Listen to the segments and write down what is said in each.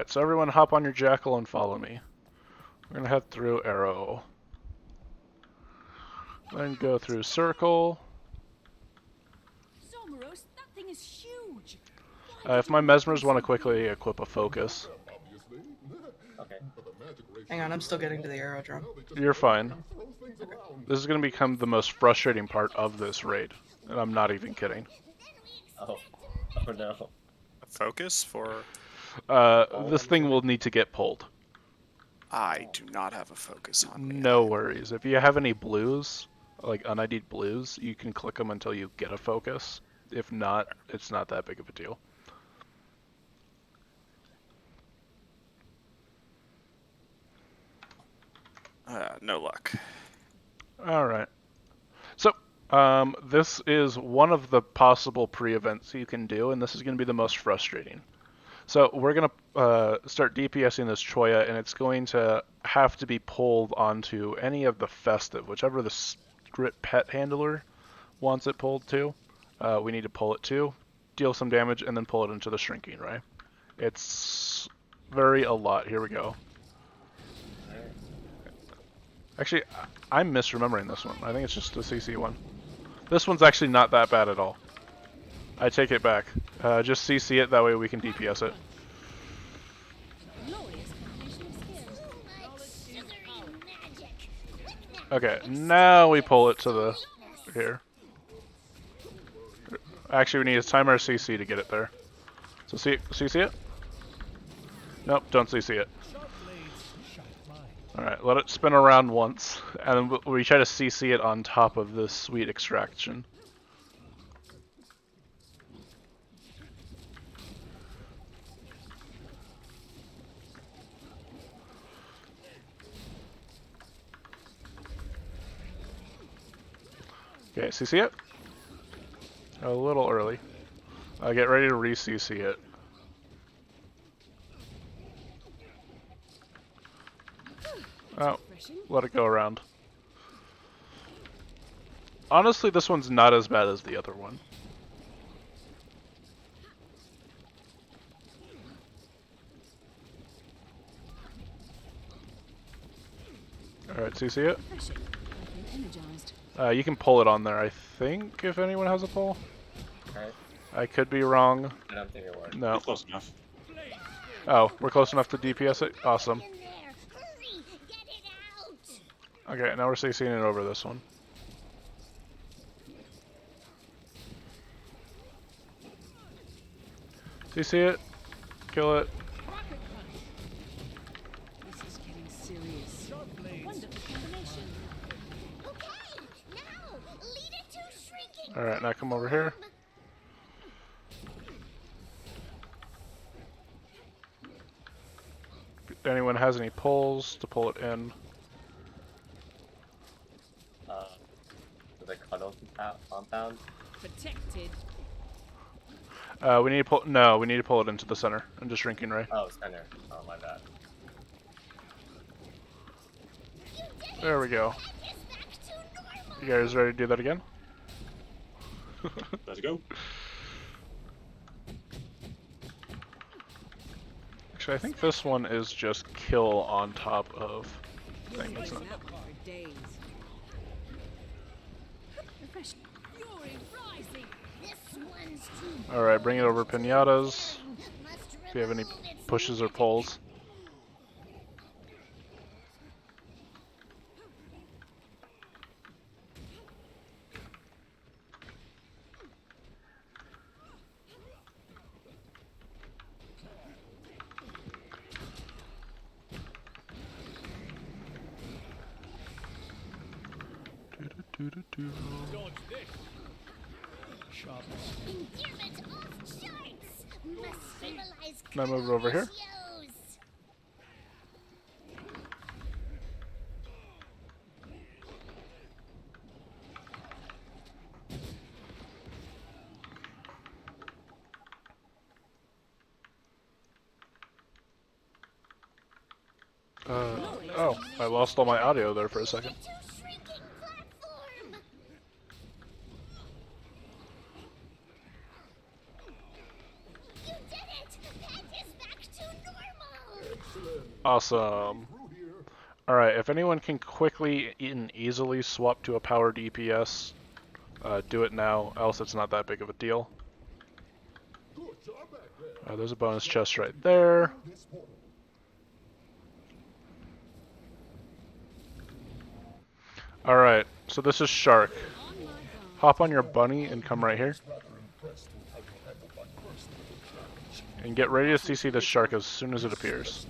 Alright, so everyone hop on your jackal and follow me. We're gonna head through arrow. Then go through circle. Somaros, that thing is huge. If my mesmers want to quickly equip a focus. Okay. Hang on, I'm still getting to the aerodrome. You're fine. This is going to become the most frustrating part of this raid. And I'm not even kidding. Oh. Oh no. A focus for... This thing will need to get pulled. I do not have a focus on me. No worries. If you have any blues, like un-ID'd blues, you can click them until you get a focus. If not, it's not that big of a deal. No luck. Alright. So, this is one of the possible pre-events you can do, and this is going to be the most frustrating. So, we're going to start DPSing this Choya, and it's going to have to be pulled onto any of the festive, whichever the script pet handler wants it pulled to. We need to pull it to, deal some damage, and then pull it into the shrinking ray. It's a lot. Here we go. Actually, I'm misremembering this one. I think it's just a CC one. This one's actually not that bad at all. I take it back. Just CC it, that way we can DPS it. Okay, now we pull it to the... here. Actually, we need a timer CC to get it there. So CC it? Nope, don't CC it. Alright, let it spin around once, and then we try to CC it on top of this sweet extraction. Okay, CC it? A little early. Get ready to re-CC it. Oh, let it go around. Honestly, this one's not as bad as the other one. Alright, CC it. You can pull it on there, I think, if anyone has a pull. Alright. I could be wrong. I don't think it worked. No. You're close enough. Oh, we're close enough to DPS it? Awesome. Okay, now we're CCing it over this one. CC it. Kill it. This is getting serious. Wonderful combination. Alright, now come over here. If anyone has any pulls to pull it in. The cuddle compound. Protected. We need to pull. No, we need to pull it into the center and just shrinking ray. Oh, center. Oh, my bad. There we go. You guys ready to do that again? Let's go. Actually, I think this one is just kill on top of thing. It's not. Alright, bring it over pinatas. If you have any pushes or pulls. Now move it over here. Oh, I lost all my audio there for a second. Awesome. Alright, if anyone can quickly and easily swap to a power DPS, do it now, else it's not that big of a deal. There's a bonus chest right there. Alright, so this is Shark. Hop on your bunny and come right here. And get ready to CC this Shark as soon as it appears.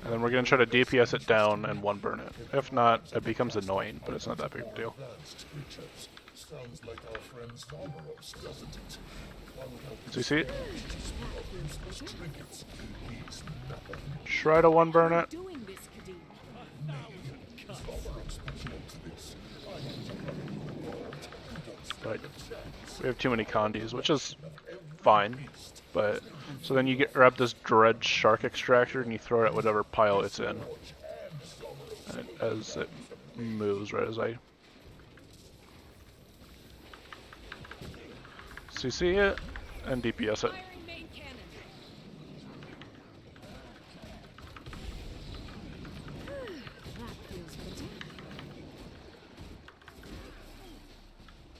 And then we're going to try to DPS it down and one burn it. If not, it becomes annoying, but it's not that big of a deal. Do you see it? Try to one burn it. Doing this, Kadim. But we have too many Condis, which is fine. But so then you grab this Dread Shark Extractor and you throw it at whatever pile it's in. And as it moves, right as I CC it and DPS it. Firing main cannon. That feels better.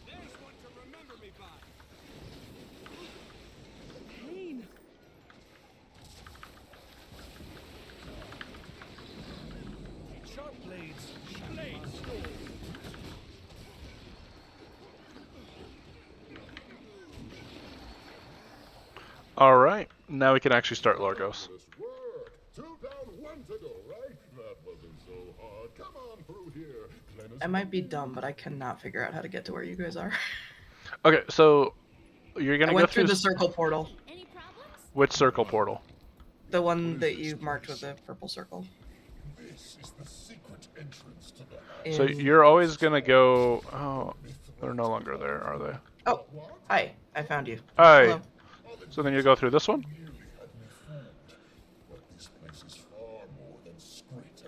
There's one to remember me by. Pain. Sharp blades. Blades. Alright, now we can actually start Largos. I might be dumb, but I cannot figure out how to get to where you guys are. Okay, so you're I gonna go went through through the circle portal. Any problems? which circle portal? The one that you marked with the purple circle. So In- you're always gonna go. Oh, they're no longer there, are they? Oh, hi. I found you. Hi. Hello. So then you go through this one.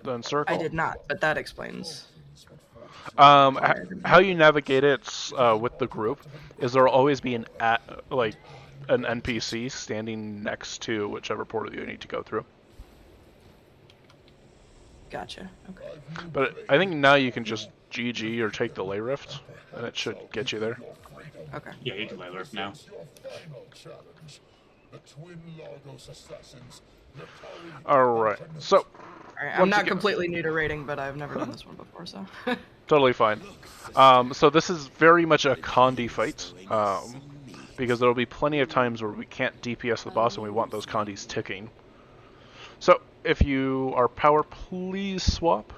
Then circle. I did not, but that explains. How you navigate it with the group is there'll always be an NPC standing next to whichever portal you need to go through. Gotcha. Okay. But I think now you can just GG or take the lay rift, and it should get you there. Okay. Yeah, you can lay lurk now. Alright, so Alright, I'm Once not again- completely new to raiding, but I've never done this one before, so. totally fine. So this is very much a Condi fight, because there will be plenty of times where we can't DPS the boss and we want those Condis ticking. So if you are power, please swap.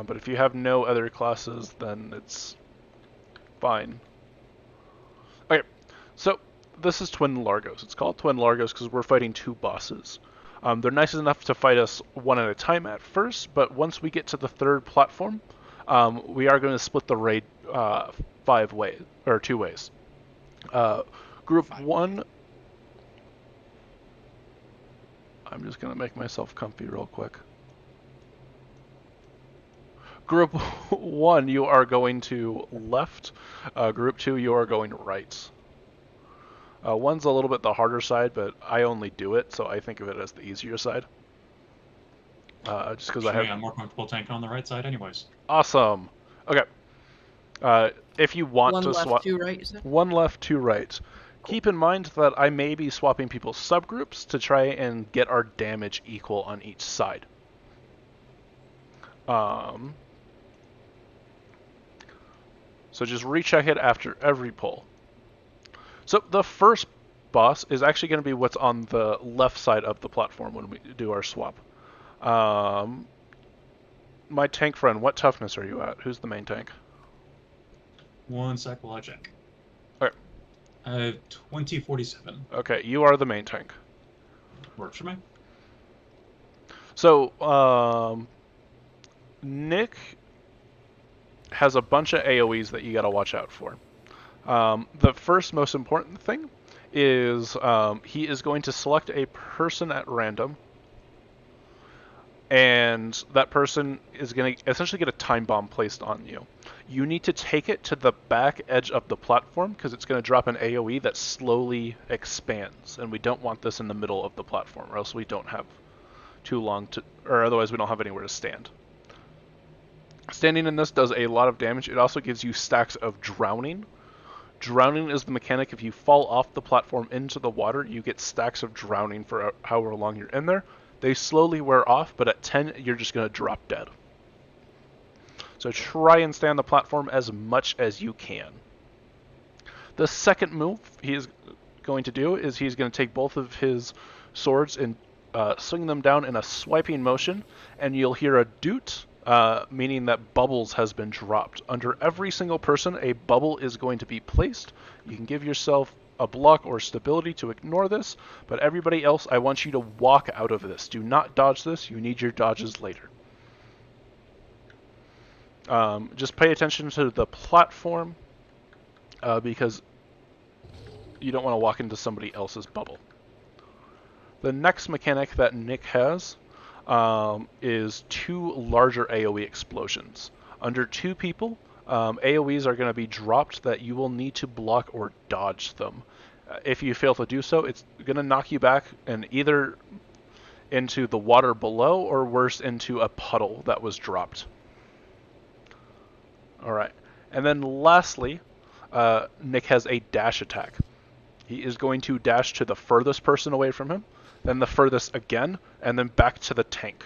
But if you have no other classes, then it's fine. Okay, so this is Twin Largos. It's called Twin Largos because we're fighting two bosses. They're nice enough to fight us one at a time at first, but once we get to the third platform, we are going to split the raid 5 ways, or 2 ways. Group 1... I'm just going to make myself comfy real quick. Group 1, you are going to left. Group 2, you are going right. One's a little bit the harder side, but I only do it, so I think of it as the easier side. Just because I have... I'm more comfortable tanking on the right side anyways. Awesome. Okay. If you want One to left, swap... two right, you said? One left, two right. Keep in mind that I may be swapping people's subgroups to try and get our damage equal on each side. So just recheck it after every pull. So the first boss is actually going to be what's on the left side of the platform when we do our swap. My tank friend, what toughness are you at? Who's the main tank? One sec while I check. Okay. 2047. Okay, you are the main tank. Works for me. So, Nick has a bunch of AoEs that you got to watch out for. The first most important thing is he is going to select a person at random, and that person is going to essentially get a time bomb placed on you. You need to take it to the back edge of the platform because it's going to drop an AoE that slowly expands, and we don't want this in the middle of the platform, or else we don't have too long to, or otherwise we don't have anywhere to stand. Standing in this does a lot of damage. It also gives you stacks of drowning. Drowning is the mechanic. If you fall off the platform into the water, you get stacks of drowning for however long you're in there. They slowly wear off, but at 10, you're just going to drop dead. So try and stay on the platform as much as you can. The second move he is going to do is he's going to take both of his swords and swing them down in a swiping motion, and you'll hear a doot, meaning that bubbles has been dropped. Under every single person, a bubble is going to be placed. You can give yourself a block or stability to ignore this, but everybody else, I want you to walk out of this. Do not dodge this. You need your dodges later. Just pay attention to the platform because you don't want to walk into somebody else's bubble. The next mechanic that Nick has is 2 larger AoE explosions. Under 2 people, AoEs are going to be dropped that you will need to block or dodge them. If you fail to do so, it's going to knock you back and either into the water below or worse into a puddle that was dropped. Alright, and then lastly, Nick has a dash attack. He is going to dash to the furthest person away from him, then the furthest again, and then back to the tank.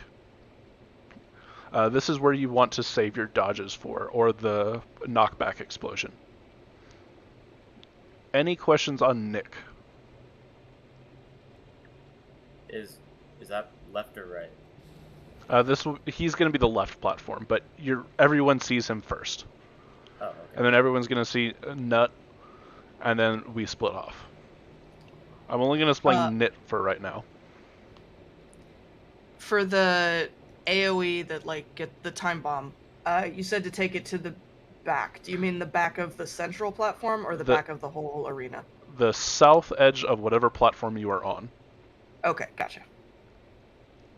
This is where you want to save your dodges for, or the knockback explosion. Any questions on Nick? Is that left or right? He's going to be the left platform, but everyone sees him first. Oh, okay. And then everyone's going to see Nut, and then we split off. I'm only going to explain Nit for right now. For the AoE that get the time bomb, you said to take it to the back. Do you mean the back of the central platform or the back of the whole arena? The south edge of whatever platform you are on. Okay, gotcha.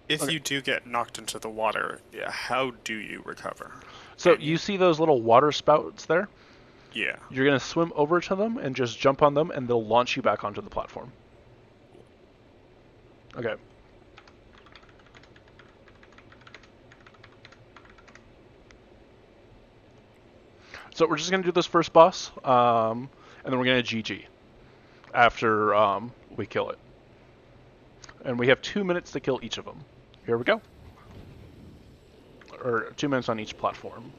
If you do get knocked into the water, how do you recover? So you see those little water spouts there? Yeah. You're going to swim over to them and just jump on them, and they'll launch you back onto the platform. Okay. So we're just going to do this first boss, and then we're going to GG after we kill it. And we have 2 minutes to kill each of them. Here we go. Or 2 minutes on each platform.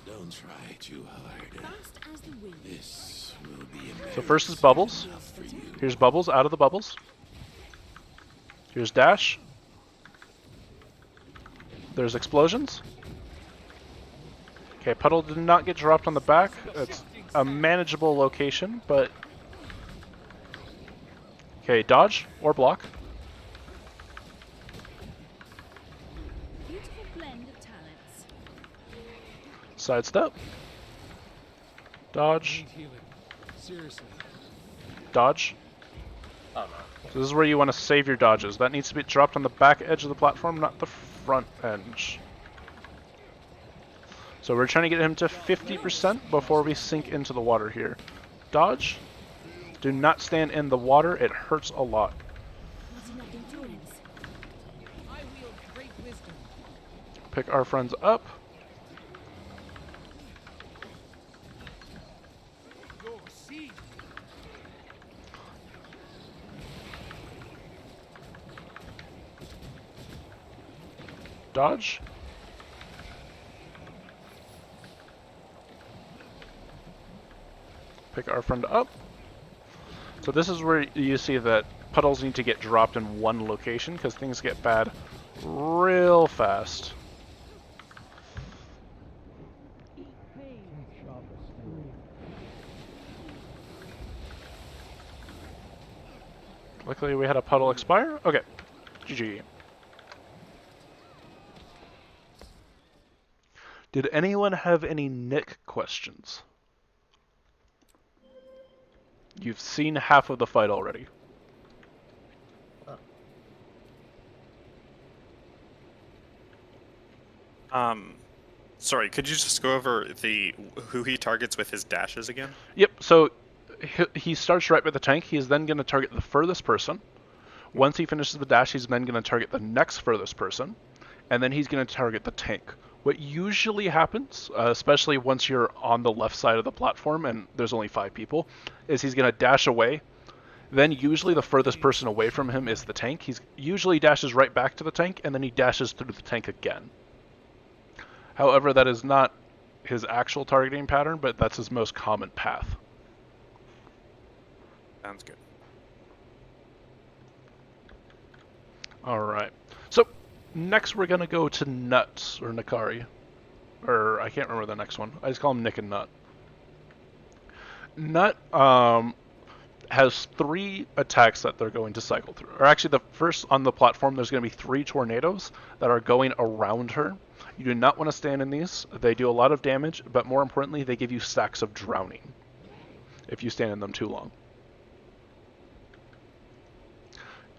Don't try too hard. Fast as the wind. This will be a So first is Bubbles. for you. Here's Bubbles out of the bubbles. Here's Dash. There's explosions. Okay, Puddle did not get dropped on the back. It's a manageable location, but... Okay, dodge or block. Beautiful blend of talents. Sidestep. Dodge. Need healing. Seriously. Dodge. Oh no. So this is where you want to save your dodges. That needs to be dropped on the back edge of the platform, not the front edge. So we're trying to get him to 50% before we sink into the water here. Dodge. Do not stand in the water. It hurts a lot. What's not endurance? I wield great wisdom. Pick our friends up. Go see. Dodge. Pick our friend up. So this is where you see that puddles need to get dropped in one location because things get bad real fast. Luckily we had a puddle expire. Okay, GG. Did anyone have any Nick questions? You've seen half of the fight already. Sorry, could you just go over who he targets with his dashes again? Yep. So he starts right by the tank. He is then going to target the furthest person. Once he finishes the dash, he's then going to target the next furthest person, and then he's going to target the tank. What usually happens, especially once you're on the left side of the platform and there's only 5 people, is he's going to dash away. Then usually the furthest person away from him is the tank. He's usually dashes right back to the tank, and then he dashes through the tank again. However, that is not his actual targeting pattern, but that's his most common path. Sounds good. Alright. So, next we're going to go to Nuts, or Nakari. Or, I can't remember the next one. I just call him Nick and Nut. Nut has 3 attacks that they're going to cycle through. Or actually, the first on the platform, there's going to be 3 tornadoes that are going around her. You do not want to stand in these. They do a lot of damage, but more importantly, they give you stacks of drowning if you stand in them too long.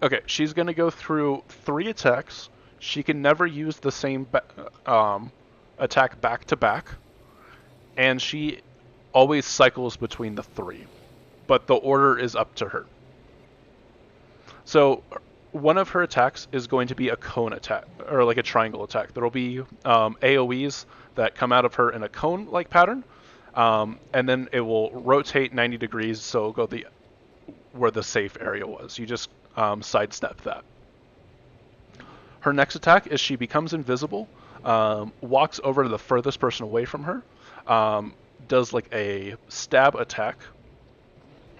Okay, she's going to go through 3 attacks. She can never use the same attack back to back, and she always cycles between the 3, but the order is up to her. So one of her attacks is going to be a cone attack, or like a triangle attack. There will be AoEs that come out of her in a cone-like pattern, and then it will rotate 90 degrees, so it'll go where the safe area was. You just sidestep that. Her next attack is she becomes invisible, walks over to the furthest person away from her, does like a stab attack,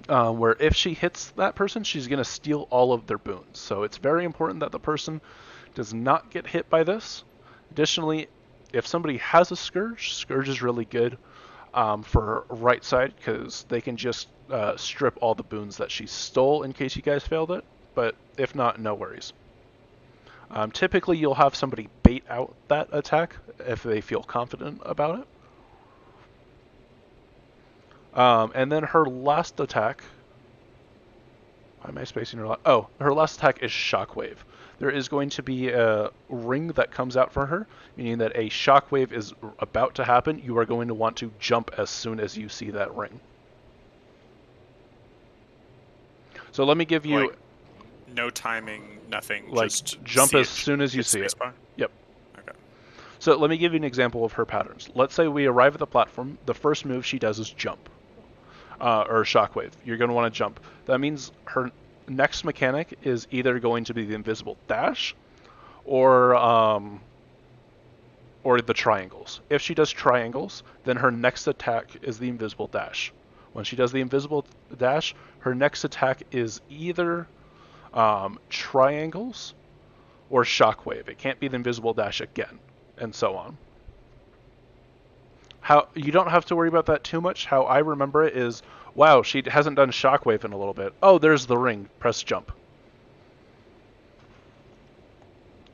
where if she hits that person, she's going to steal all of their boons. So it's very important that the person does not get hit by this. Additionally, if somebody has a Scourge, Scourge is really good for right side, because they can just strip all the boons that she stole in case you guys failed it. But if not, no worries. Typically, you'll have somebody bait out that attack if they feel confident about it. And then her last attack... Why am I spacing her? Her last attack is Shockwave. There is going to be a ring that comes out for her, meaning that a shockwave is about to happen. You are going to want to jump as soon as you see that ring. So let me give you... Like, no timing, nothing, like, just jump as soon as you hit see it. spacebar? Yep. Okay. So let me give you an example of her patterns. Let's say we arrive at the platform. The first move she does is jump. Or shockwave. You're going to want to jump. That means her next mechanic is either going to be the invisible dash or the triangles. If she does triangles, then her next attack is the invisible dash. When she does the invisible dash, her next attack is either triangles or shockwave. It can't be the invisible dash again, and so on. How you don't have to worry about that too much. How I remember it is, wow, she hasn't done shockwave in a little bit. Oh, there's the ring. Press jump.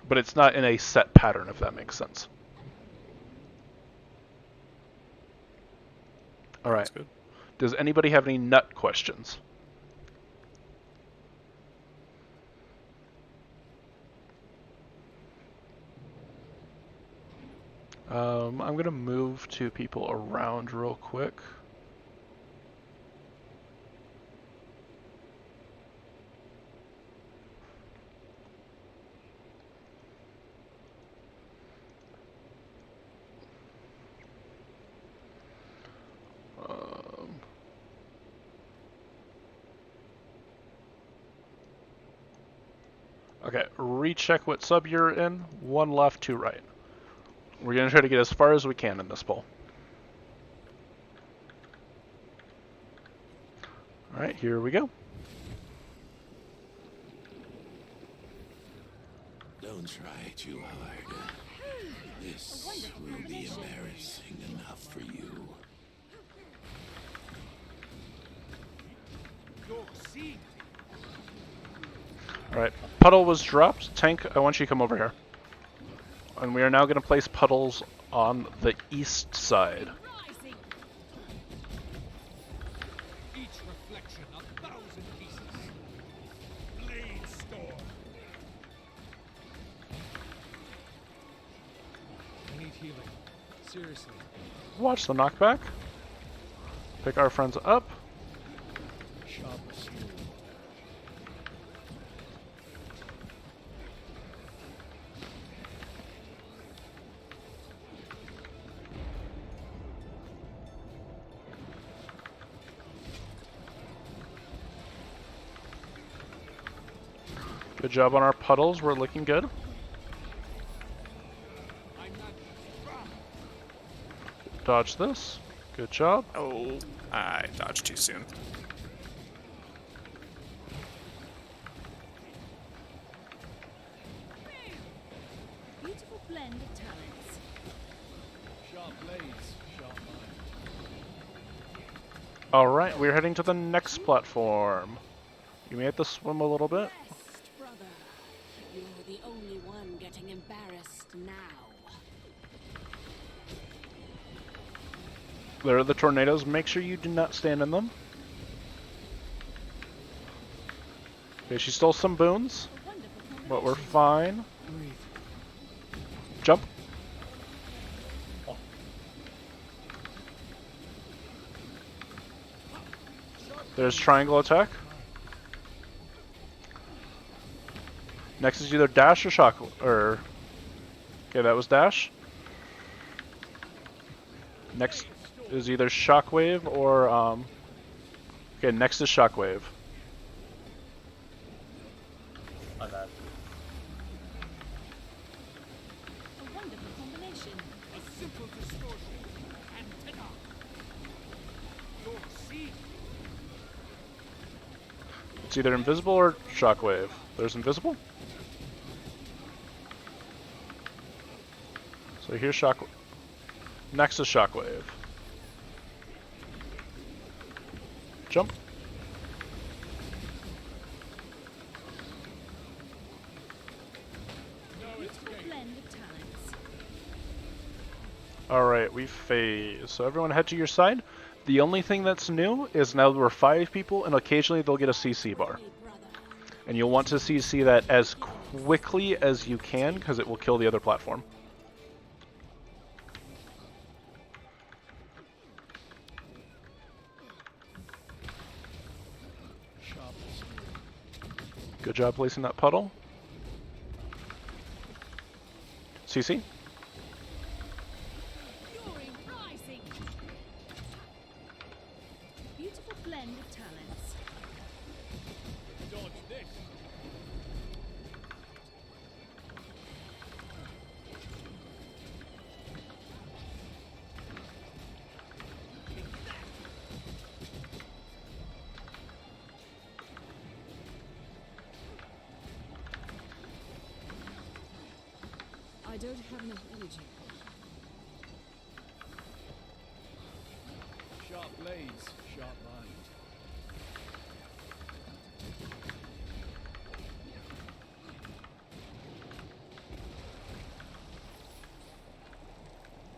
But it's not in a set pattern, if that makes sense. All right. That's good. Does anybody have any nut questions? I'm going to move 2 people around real quick. Okay, recheck what sub you're in. 1 left, 2 right. We're going to try to get as far as we can in this poll. Alright, here we go. Don't try too hard. This will be embarrassing enough for you. Alright, puddle was dropped. Tank, I want you to come over here. And we are now going to place puddles on the east side. Rising. Each reflection 1,000 pieces. Blade storm. I need healing. Seriously. Watch the knockback. Pick our friends up. Sharp as steel. Good job on our puddles. We're looking good. I'm not. Dodge this. Good job. Oh, I dodged too soon. Beautiful blend of talents. Sharp blades, sharp mind. Alright, we're heading to the next platform. You may have to swim a little bit. Rest, brother. You're the only one getting embarrassed now. There are the tornadoes. Make sure you do not stand in them. Okay, she stole some boons, A wonderful but we're combination. fine. Breathe. Jump. There's triangle attack. Next is either dash or shock, or... Okay, that was dash. Next is either shockwave or, Okay, next is shockwave. On that. A wonderful combination. A simple distortion. Antenna. You'll see. It's either invisible or shockwave. There's invisible. So here's shock. Next is shockwave. Jump. No Beautiful escape. blend of talents. Alright, we phase. So everyone head to your side. The only thing that's new is now we're 5 people, and occasionally they'll get a CC bar. Hey, brother. And you'll want to CC that as quickly as you can, because it will kill the other platform. Sharp as steel. Good job placing that puddle. CC. Fury rising. Beautiful blend of talents. Dodge this. I don't have enough energy. Sharp blades, sharp mind.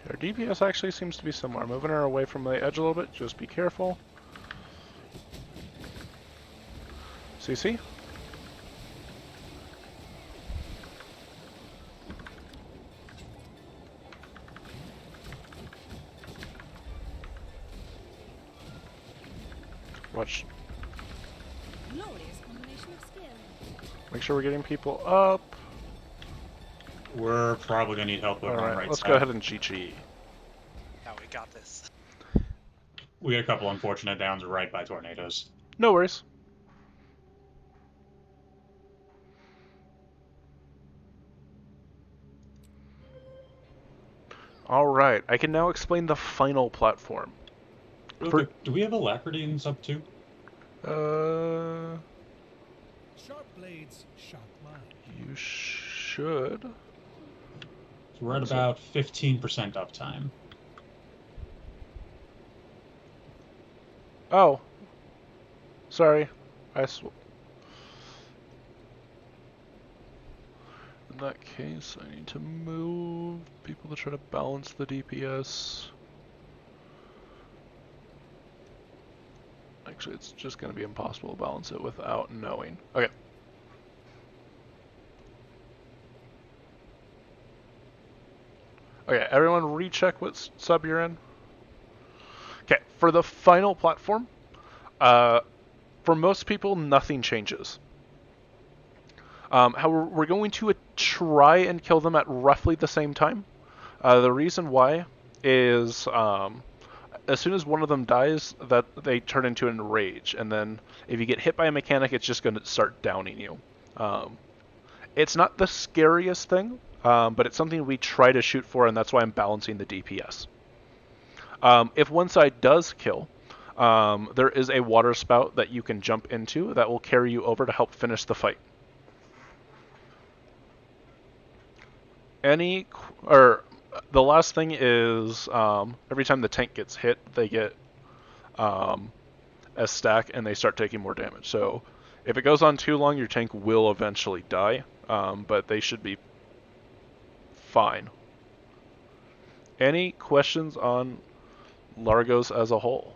Our DPS actually seems to be somewhere. Moving her away from the edge a little bit. Just be careful. CC. Watch. Glorious combination of skill. Make sure we're getting people up. We're probably gonna need help over on the Alright, right let's side. go ahead and GG. Now we got this. We had a couple unfortunate downs right by tornadoes. No worries. Alright, I can now explain the final platform. Real For- quick, do we have alacrity in sub 2? Sharp blades, sharp mind. You should. So we're at about 15% uptime. Oh. Sorry. In that case, I need to move people to try to balance the DPS. Actually, it's just going to be impossible to balance it without knowing. Okay. Okay, everyone recheck what sub you're in. Okay, for the final platform, for most people, nothing changes. However, we're going to try and kill them at roughly the same time. The reason why is as soon as one of them dies, that they turn into an enrage, and then if you get hit by a mechanic, it's just going to start downing you. It's not the scariest thing, but it's something we try to shoot for, and that's why I'm balancing the DPS. If one side does kill, there is a water spout that you can jump into that will carry you over to help finish the fight. The last thing is every time the tank gets hit, they get a stack and they start taking more damage. So if it goes on too long, your tank will eventually die, but they should be fine. Any questions on Largos as a whole?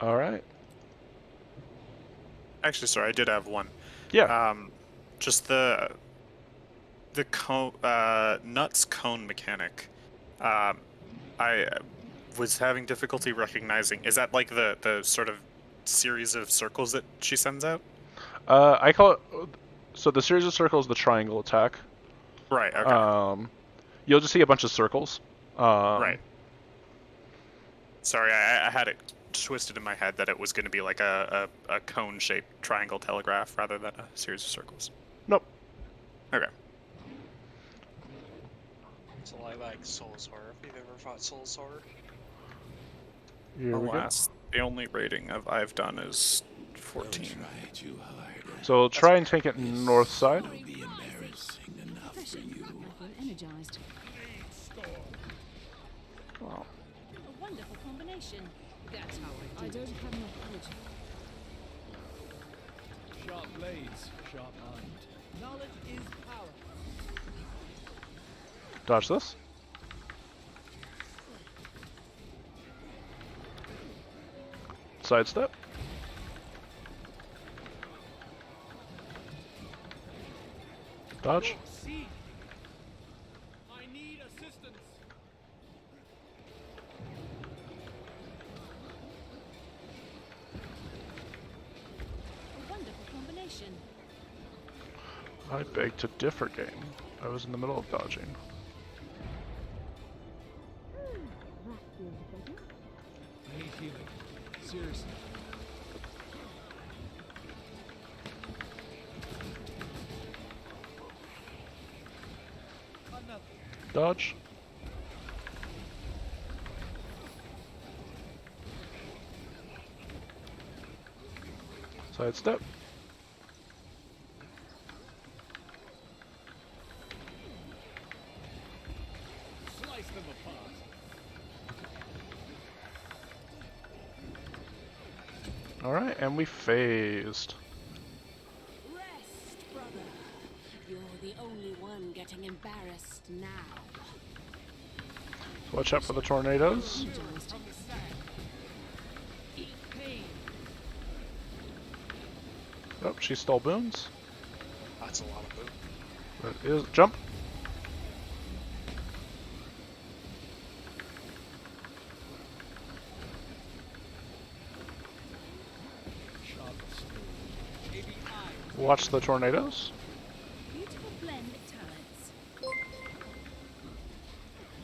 All right. Actually, sorry, I did have one. Yeah. Just the nuts cone mechanic. I was having difficulty recognizing. Is that like the sort of series of circles that she sends out? I call it. So the series of circles, the triangle attack. Right. Okay. You'll just see a bunch of circles. Right. Sorry, I had it twisted in my head that it was going to be like a cone-shaped triangle telegraph rather than a series of circles. Nope. Okay. So I like Soulsor. If you've ever fought Soulsor. Here we go. Alas, the only rating I've done is 14. Try too hard. So try and take it north side. Will be embarrassing enough for you. Energized. Wow. A wonderful combination. That's how I don't have enough energy. Sharp blades, sharp mind. Knowledge is power. Dodge this. Sidestep. Dodge. See. I need assistance. A wonderful combination. I beg to differ, game. I was in the middle of dodging. I need healing. Seriously. Another. Dodge. Sidestep. Slice them apart. Alright, and we phased. Rest, brother. You're the only one getting embarrassed now. Watch out for the tornadoes. Energized. Oh, she stole boons. That's a lot of boom. That is jump. Sharp stone. Maybe I Watch the tornadoes. Beautiful blend of talents.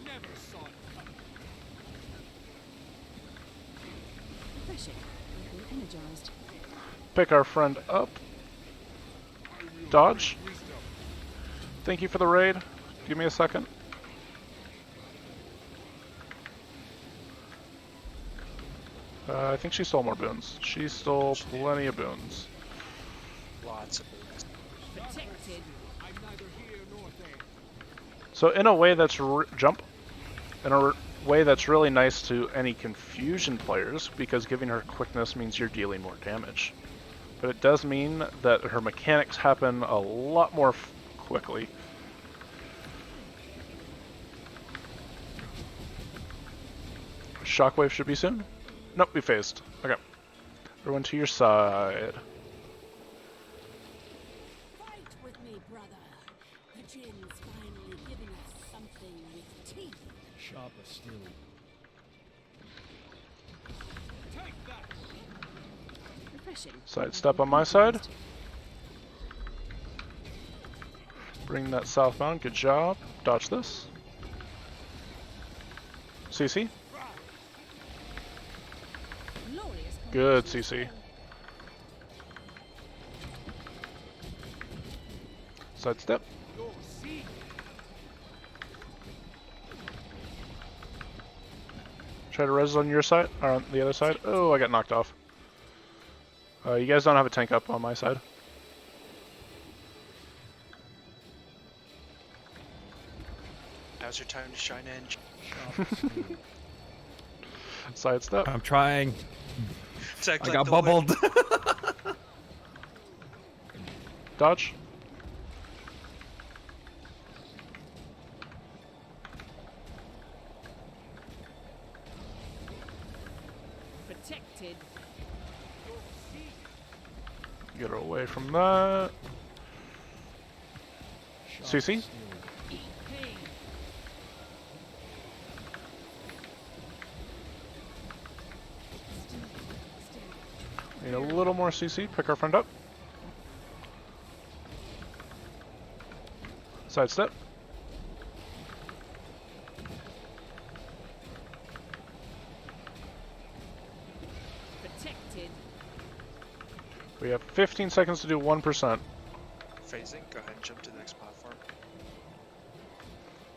never saw it coming. Refreshing. I feel energized. Pick our friend up. Dodge. Thank you for the raid. Give me a second. I think she stole more boons. She stole plenty of boons. Lots of booms. Protected. I'm neither here nor there. So in a way that's jump. In a way that's really nice to any confusion players, because giving her quickness means you're dealing more damage. But it does mean that her mechanics happen a lot more quickly. Shockwave should be soon. Nope, we phased. Okay. Everyone to your side. Jin's finally giving us something with teeth. Sharper still. Take that! Refreshing. Sidestep on my side. Bring that southbound. Good job. Dodge this. CC. Glorious Good combination. CC. Sidestep. Go see! Try to res on your side, or on the other side. Oh, I got knocked off. You guys don't have a tank up on my side. Now's your time to shine in. Sharper still. Sidestep. I'm trying. It's act I like got the bubbled. Dodge. Protected. Get away from that. Sharper CC. still. Eat pain. Need a little more CC. Pick our friend up. Sidestep. Protected. We have 15 seconds to do 1%. phasing. Go ahead and jump to the next platform.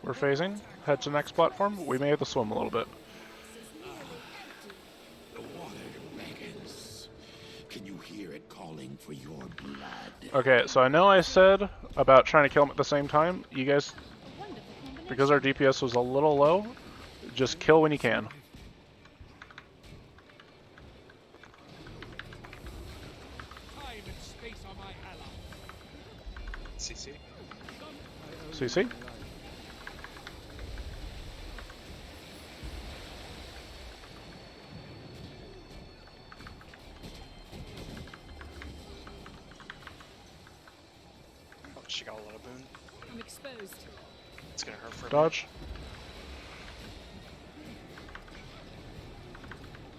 We're phasing. Head to next platform. We may have to swim a little bit. The water beckons. Can you hear it calling for your blood? Okay, so I know I said about trying to kill him at the same time. You guys, A wonderful combination. because our DPS was a little low, just kill when you can. Time and space are my ally. CC. CC. Oh, she got a lot of boon. I'm exposed. It's gonna hurt for a Dodge.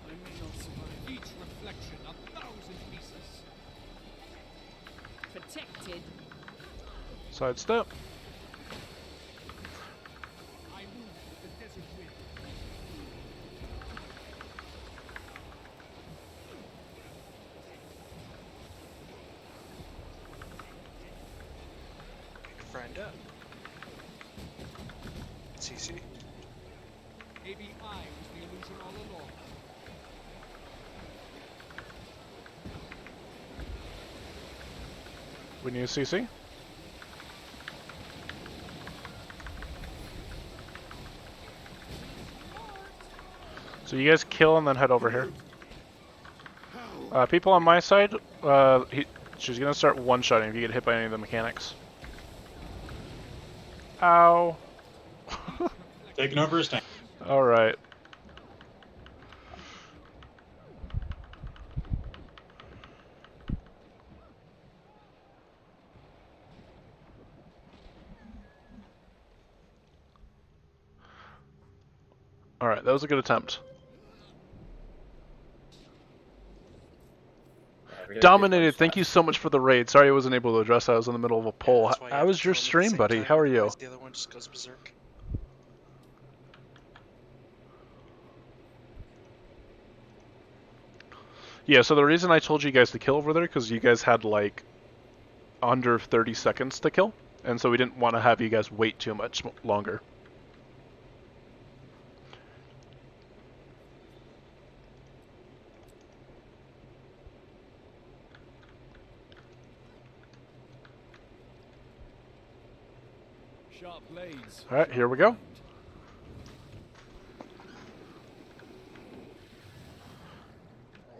I may not survive. Each reflection 1,000 pieces. Protected. Sidestep. I move with the desert wind. minute. Friend up. CC. Maybe I was the illusion all along. We need a CC. So you guys kill and then head over here. People on my side, she's gonna start one-shotting if you get hit by any of the mechanics. Ow. Taking over his tank. Alright. Alright, that was a good attempt. Dominated, thank you so much for the raid. Sorry I wasn't able to address that. I was in the middle of a poll. that's why you How have was to your kill them at the stream, same buddy? time, How are you? otherwise The other one just goes berserk. Yeah, so the reason I told you guys to kill over there, because you guys had like under 30 seconds to kill, and so we didn't want to have you guys wait too much longer. Sharp blades. Alright, here we go.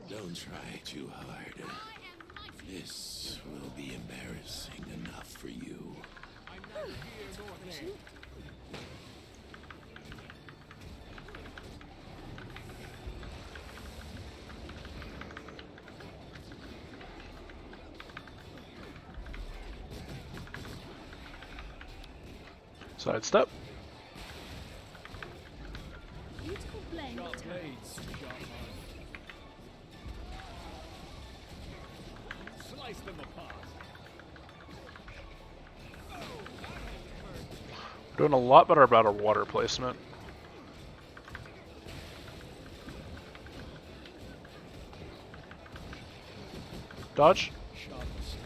Don't try too hard. This will be embarrassing enough for you. I'm neither here nor there. Sidestep. Beautiful blend of Sharp time. blades, sharp mind. Slice them apart. We're doing a lot better about our water placement. Dodge. Sharp as steel.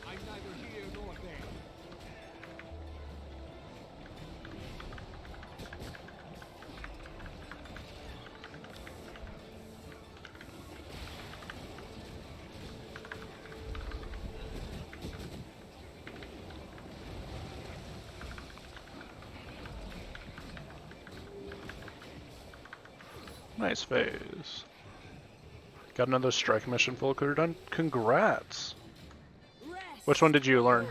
I'm neither here nor there. Nice phase. Got another strike mission full clear done. Congrats. Rest. Which one did you learn?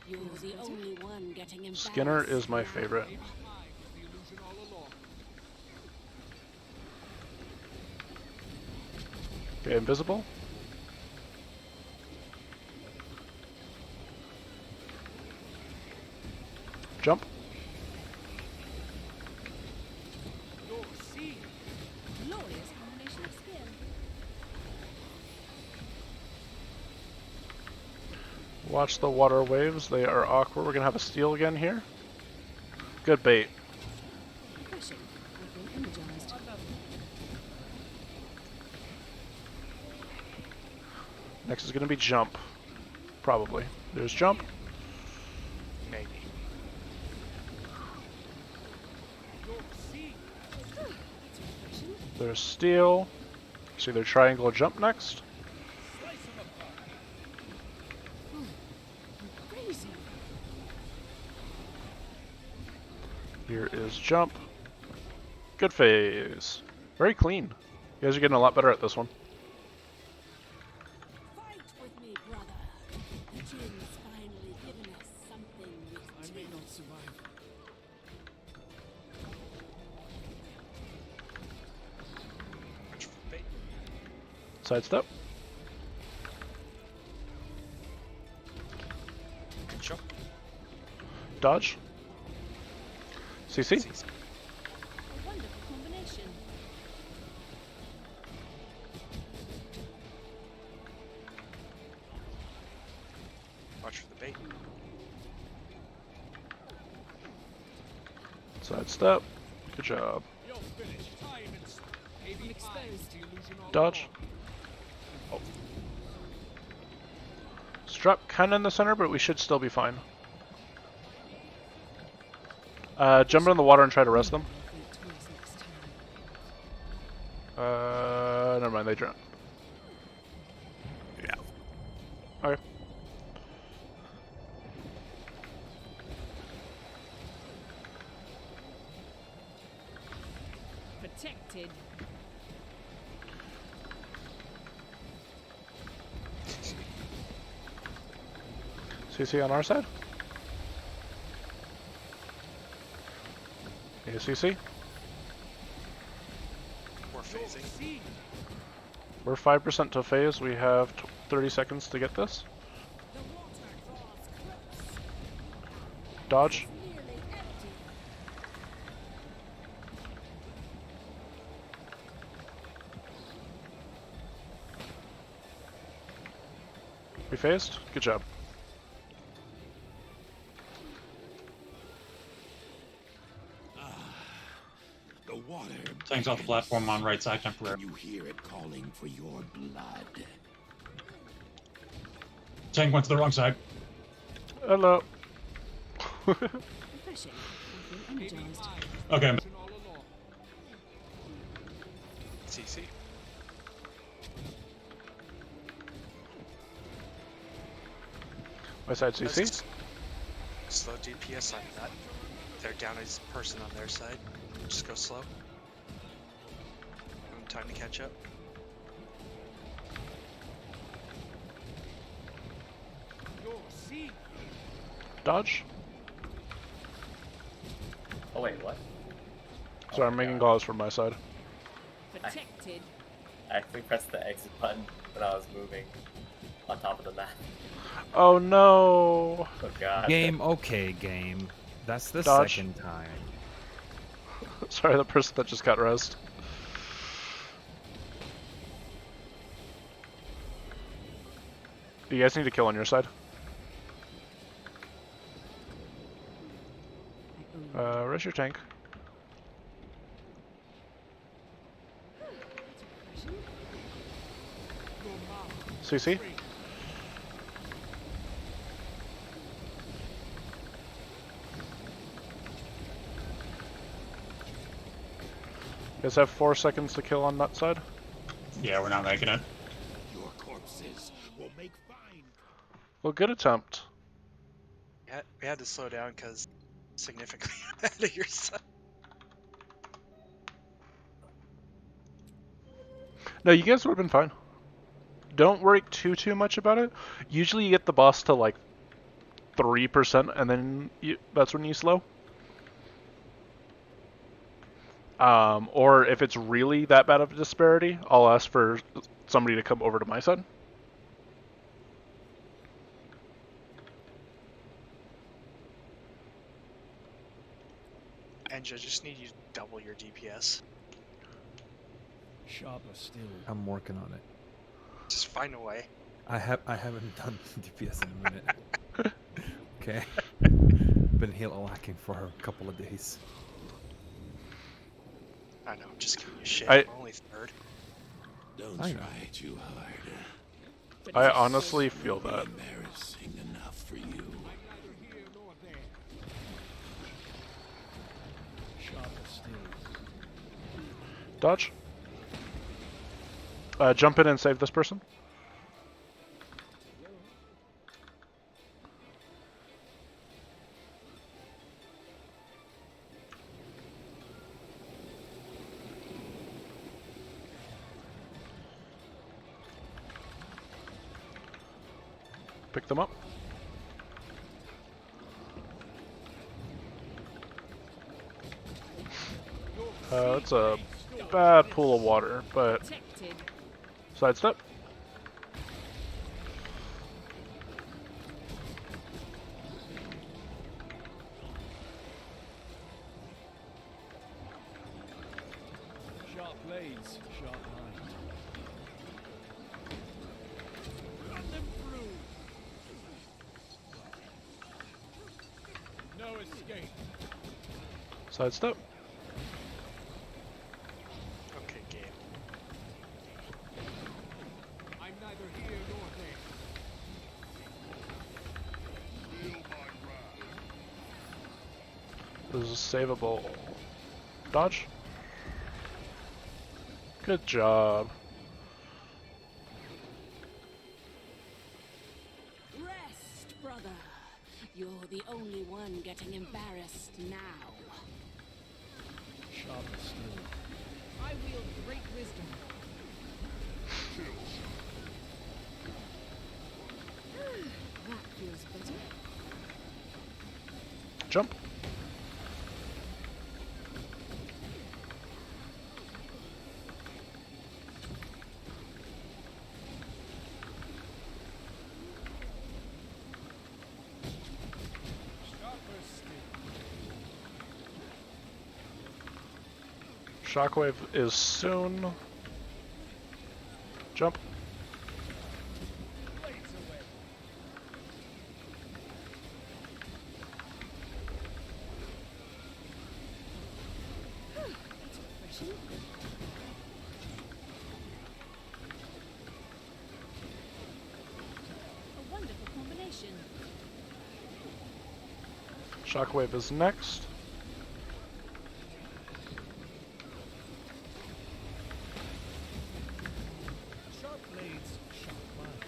You're the only one getting embarrassed. Skinner is my favorite. Maybe I was the illusion all along. Okay, invisible. Jump. You'll see. Glorious combination of skill. Watch the water waves. They are awkward. We're gonna have a steal again here. Good bait. Refreshing. I've been energized. Next is gonna be jump. Probably. There's jump. Maybe. You'll see. It's refreshing. There's steal. See their triangle jump next. Slice them apart. Crazy. Here is jump. Good phase. Very clean. You guys are getting a lot better at this one. Fight with me, brother. The gym's finally given us something with I may teeth. not survive. Watch for bait. Sidestep. Jump. Dodge. CC. CC. A wonderful combination. Watch for the bait. Sidestep. Good job. You're finished. Time and maybe I was exposed. the illusion all Dodge. along. Struck kind of in the center, but we should still be fine. Jump in the water and try to rest them. I'll think twice next time. Never mind, they drown. Yeah. Okay. Protected. CC on our side. ACC. We're phasing. See. We're 5% to phase. We have 30 seconds to get this. The water draws close. Dodge. Nearly empty. We phased. Good job. The water. Tank's off the platform on right side temporary. You hear it calling for your blood. Tank went to the wrong side. Hello. Refreshing. I've been Maybe energized. I was the Okay. illusion all along. CC. My side CC. That's slow DPS on that. They're down as a person on their side. Just go slow. Give them time to catch up. You'll see. Dodge. Oh wait, what? Sorry, I'm making calls from my side. Protected. I actually pressed the exit button when I was moving on top of the map. Oh no. Oh god. Game, okay, game. That's the Dodge. second time. Sorry, the person that just got rezzed. You guys need to kill on your side. Where's your tank? CC? You guys have 4 seconds to kill on that side. Yeah, we're not making it. Your corpses will make fine. Well, good attempt. We had to slow down because significantly ahead of your side. No, you guys would have been fine. Don't worry too much about it. Usually you get the boss to like 3% and then that's when you slow. Or if it's really that bad of a disparity, I'll ask for somebody to come over to my side. And I just need you to double your DPS. Sharper still. I'm working on it. Just find a way. I haven't done DPS in a minute. Okay. Been heal lacking for a couple of days. I know, I'm just giving you shit. I- We're only third. Don't I know. try too hard. I honestly feel Will that. be embarrassing enough for you. Neither here nor there. Sharper still. Dodge. Jump in and save this person. Pick them up. It's a bad pool of water, but Protected. sidestep. Sharp blades, sharp mind. Run them through. No escape. Sidestep. Okay, game. I'm neither here nor there. Feel my wrath. This is savable. Dodge. Good job. Rest, brother. You're the only one getting embarrassed now. Sharper still. I wield great wisdom. That feels better. Jump. Shockwave is soon. Jump. That's refreshing. A wonderful combination. Shockwave is next. Sharp blades, sharp mind.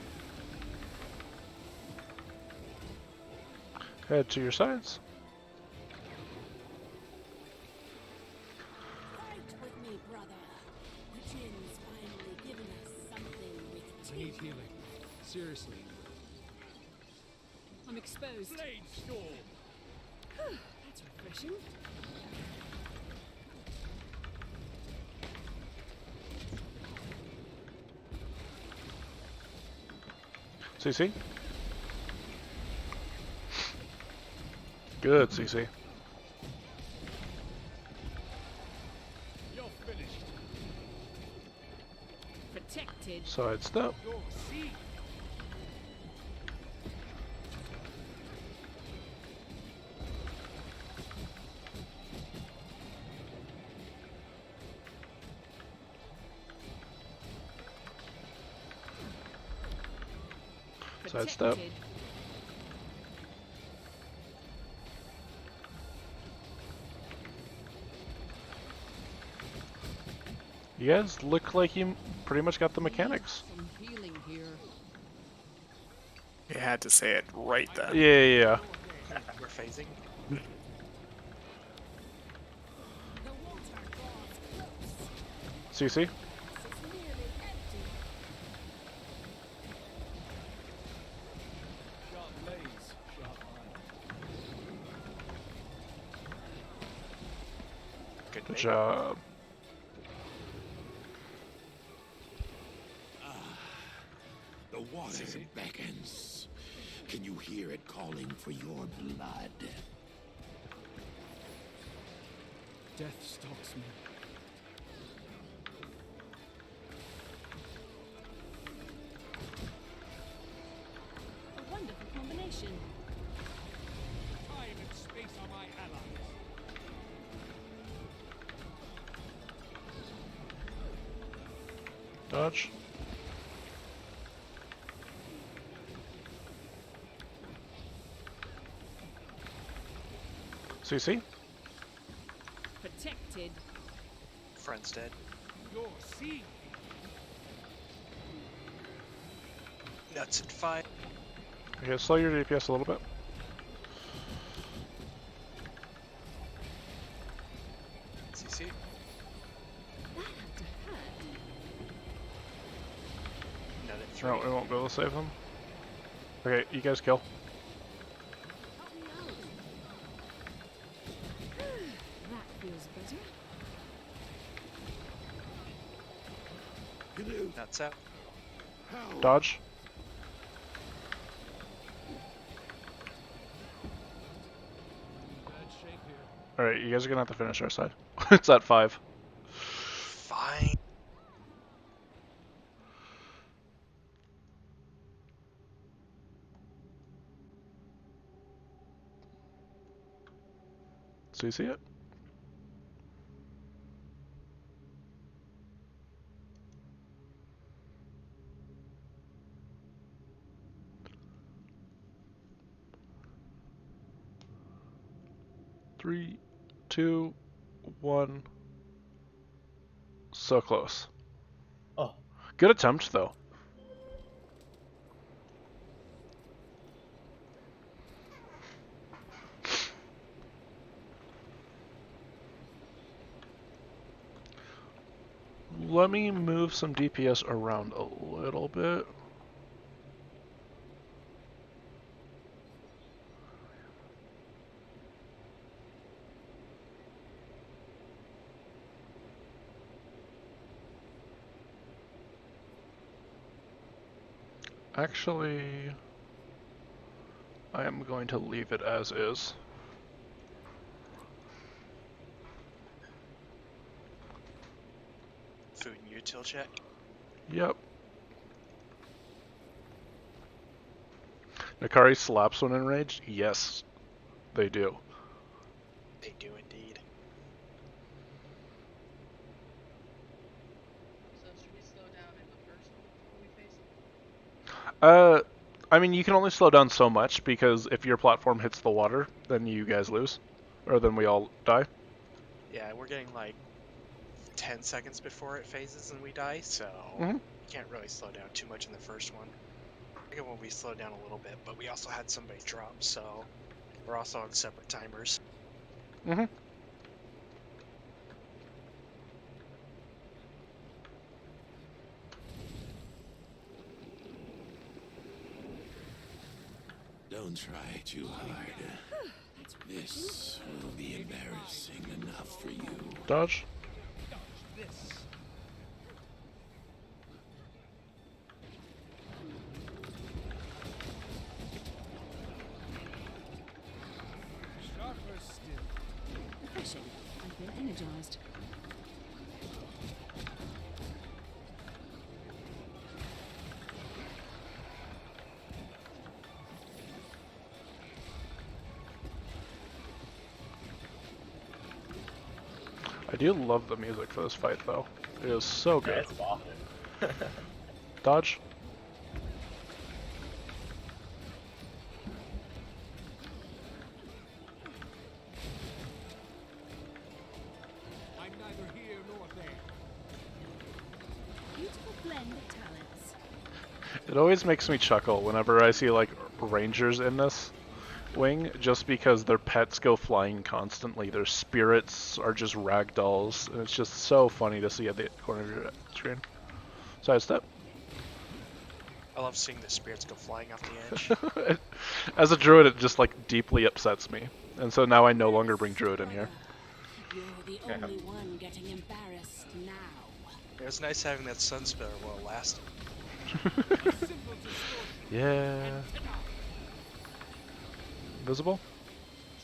Head to your sides. Fight with me, brother. The Jin's finally given us something with I need teeth. healing. Seriously. I'm exposed. Blade storm. That's refreshing. CC. Good, CC. Protected. Sidestep. Your seed. Sidestep. Protected. You guys look like you pretty much got the mechanics. Some healing here. You had to say it right then. Yeah. We're phasing. The water draws close. CC. This is nearly empty. Sharp blades, sharp iron. Good Good bait. job. The water beckons. Can you hear it calling for your blood? Death stalks me. A wonderful combination. Time and space are my allies. Dodge. CC. Protected. Friend's dead. Your seed. Nuts at 5. Okay, slow your DPS a little bit. CC. That had to hurt. Nut at 3. No, we won't be able to save them. Okay, you guys kill. Help me out. That feels better. Hello. Nuts out. How? Dodge. Bad shape here. Alright, you guys are gonna have to finish our side. It's at 5. Fine. So you see it? Three, two, one. So close. Oh, Good attempt, though. Let me move some DPS around a little bit. Actually, I am going to leave it as is. Food and util check. Yep. Nakari slaps when enraged? Yes, they do. They do indeed. So should we slow down in the first one before we face it? I mean, you can only slow down so much because if your platform hits the water, then you guys lose. Or then we all die. Yeah, we're getting like 10 seconds before it phases and we die, so Mhm. we can't really slow down too much in the first one. I think when we slowed down a little bit, but we also had somebody drop, so we're also on separate timers. Mm-hmm. Don't try too hard. This will be embarrassing enough for you. Dodge. Dodge this. Sharper still. Refreshing. I feel energized. I do love the music for this fight, though. It is so Yeah, good. it's awesome. Dodge. I'm neither here nor there. Beautiful blend of talents. It always makes me chuckle whenever I see, like, rangers in this wing, just because their pets go flying constantly. Their spirits are just ragdolls, and it's just so funny to see at the corner of your screen. Sidestep. I love seeing the spirits go flying off the edge. As a druid, it just, like, deeply upsets me. And so now I no longer bring druid in here. You're the only one getting embarrassed now. It was nice having that sun spell while it lasted. Yeah. Visible?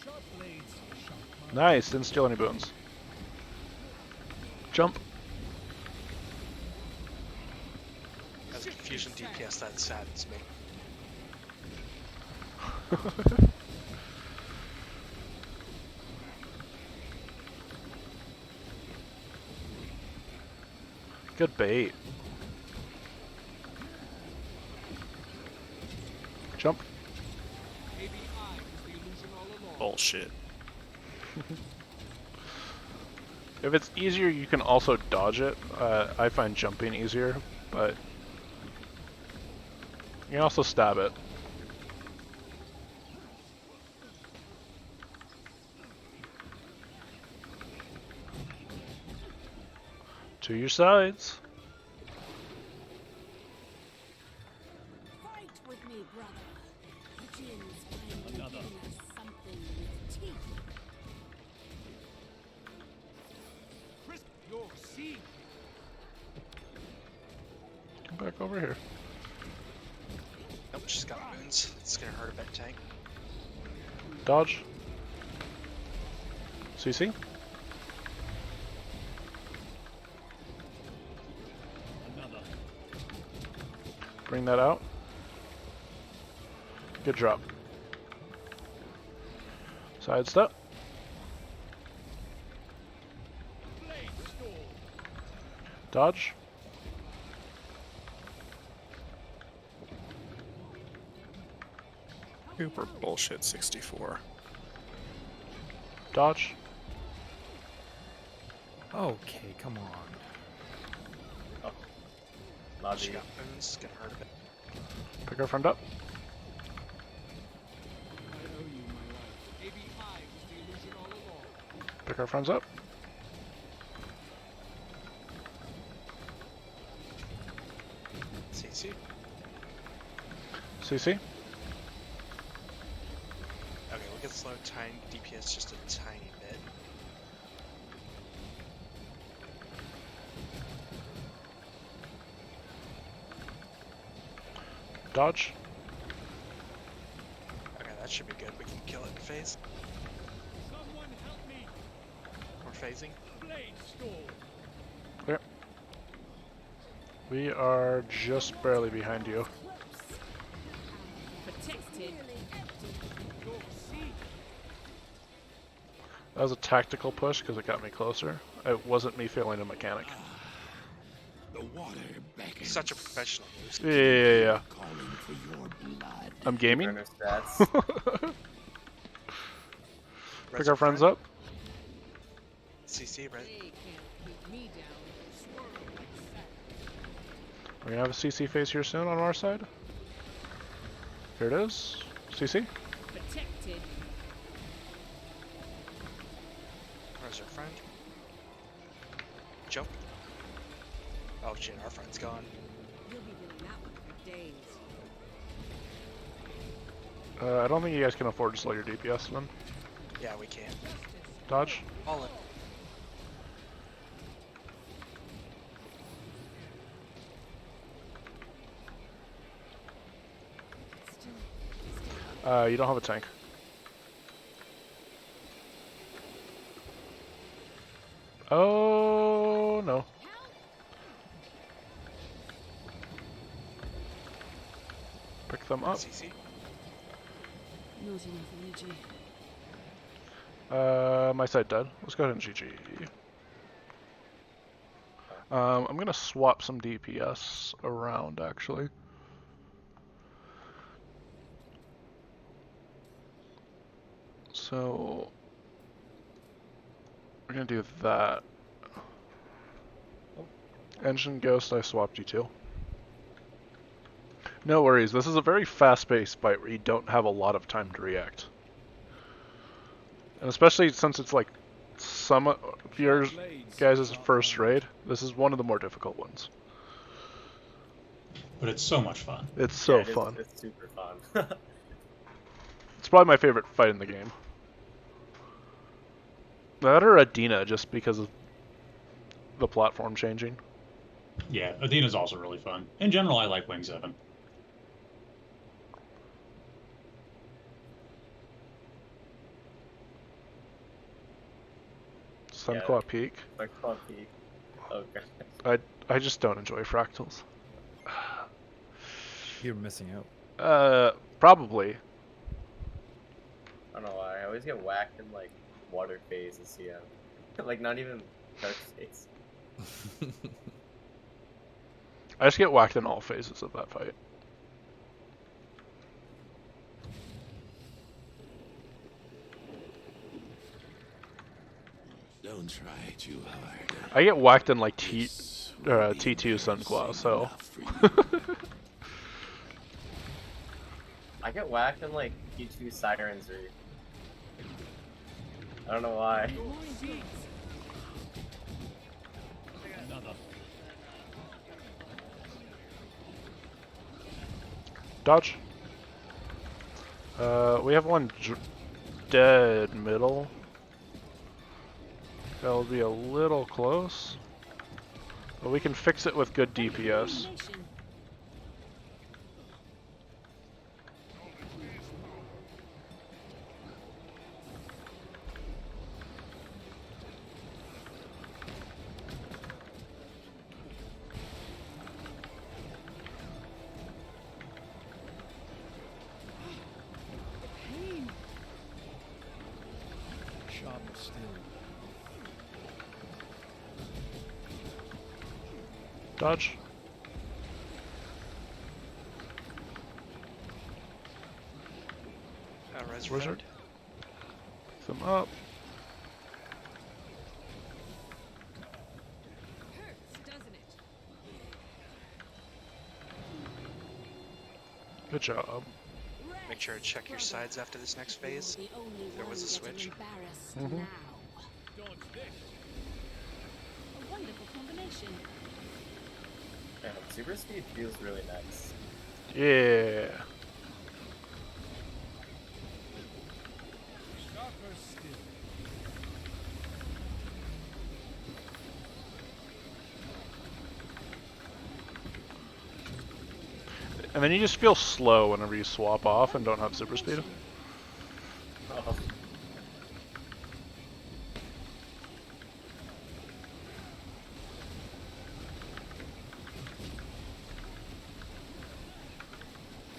Sharp blades, sharp mind. Nice, didn't steal any boons. Jump. As a confusion DPS, that saddens me. Good bait. Jump. Maybe I was the illusion all along. Bullshit. If it's easier, you can also dodge it. I find jumping easier, but you can also stab it. To your sides. Fight with me, brother. The Jin's finally Another. giving us something with teeth. Crisp your seed. Come back over here. Nope, she's got moons. It's gonna hurt a bit, tank. Dodge. CC. Another. Bring that out. Good drop. Sidestep. Blade storm. Dodge. Super bullshit 64. Dodge. Okay, come on. Oh. She Logic. got moons. It's gonna hurt a bit. Pick our friend up. I owe you my life. Maybe I was the illusion all along. Pick our friends up. CC. CC. Okay, we can slow tiny DPS just a tiny bit. Dodge. Okay, that should be good. We can kill it in phase. Someone help me. We're phasing. Blade storm. Clear. We are just barely behind you. Protected. Your seed. That was a tactical push because it got me closer. It wasn't me failing a mechanic. The water beckons, Such a professional move. Yeah. calling for your blood. I'm gaming. Burner stats. Pick our friends up. CC, right? They can't keep me down. Swirl like sand. We're gonna have a CC phase here soon on our side. Here it is. CC. Protected. Where's our friend? Jump. Oh shit, our friend's gone. You'll be doing that one for days. I don't think you guys can afford to slow your DPS then. Yeah, we can. Dodge. All in. You don't have a tank. Oh no. Pick them up. CC. Not enough energy. My side dead. Let's go ahead and GG. I'm gonna swap some DPS around actually. So we're gonna do that. Engine Ghost, I swapped you to. No worries, this is a very fast-paced fight where you don't have a lot of time to react. And especially since it's like some of your guys' first raid, this is one of the more difficult ones. But it's so much fun. It's so Yeah, fun. It's super fun. It's probably my favorite fight in the game. That or Adina, just because of the platform changing. Yeah, Athena's also really fun. In general, I like Wing 7. Sunqua Peak. Sunqua Peak. Oh god. I just don't enjoy fractals. You're missing out. Probably. I don't know why. I always get whacked in like water phase and CM. Like not even dark space. I just get whacked in all phases of that fight. Don't try too hard. I get whacked in like T2 Sunqua, so. I get whacked in like P2 Sirens or I don't know why. Dodge. We have one dead middle. That'll be a little close. But we can fix it with good DPS. Dodge. Res Wizard. red. Them up. Good job. Make sure to check your sides after this next phase. There was a switch. Mm-hmm. A wonderful combination. Man, super speed feels really nice. Yeah. And then you just feel slow whenever you swap off and don't have super speed. Oh.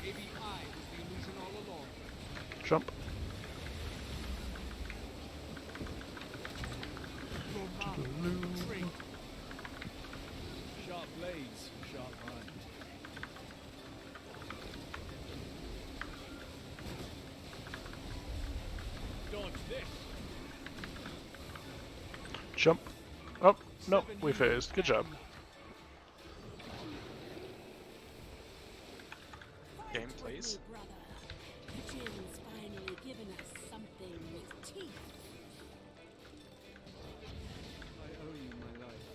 Maybe I was the illusion all along. Jump. Sharp blades, sharp mind. Dodge this. Jump. Oh, no, we phased. Good job. Game, please. Brother, Jin's finally given us something with teeth. I owe you my life.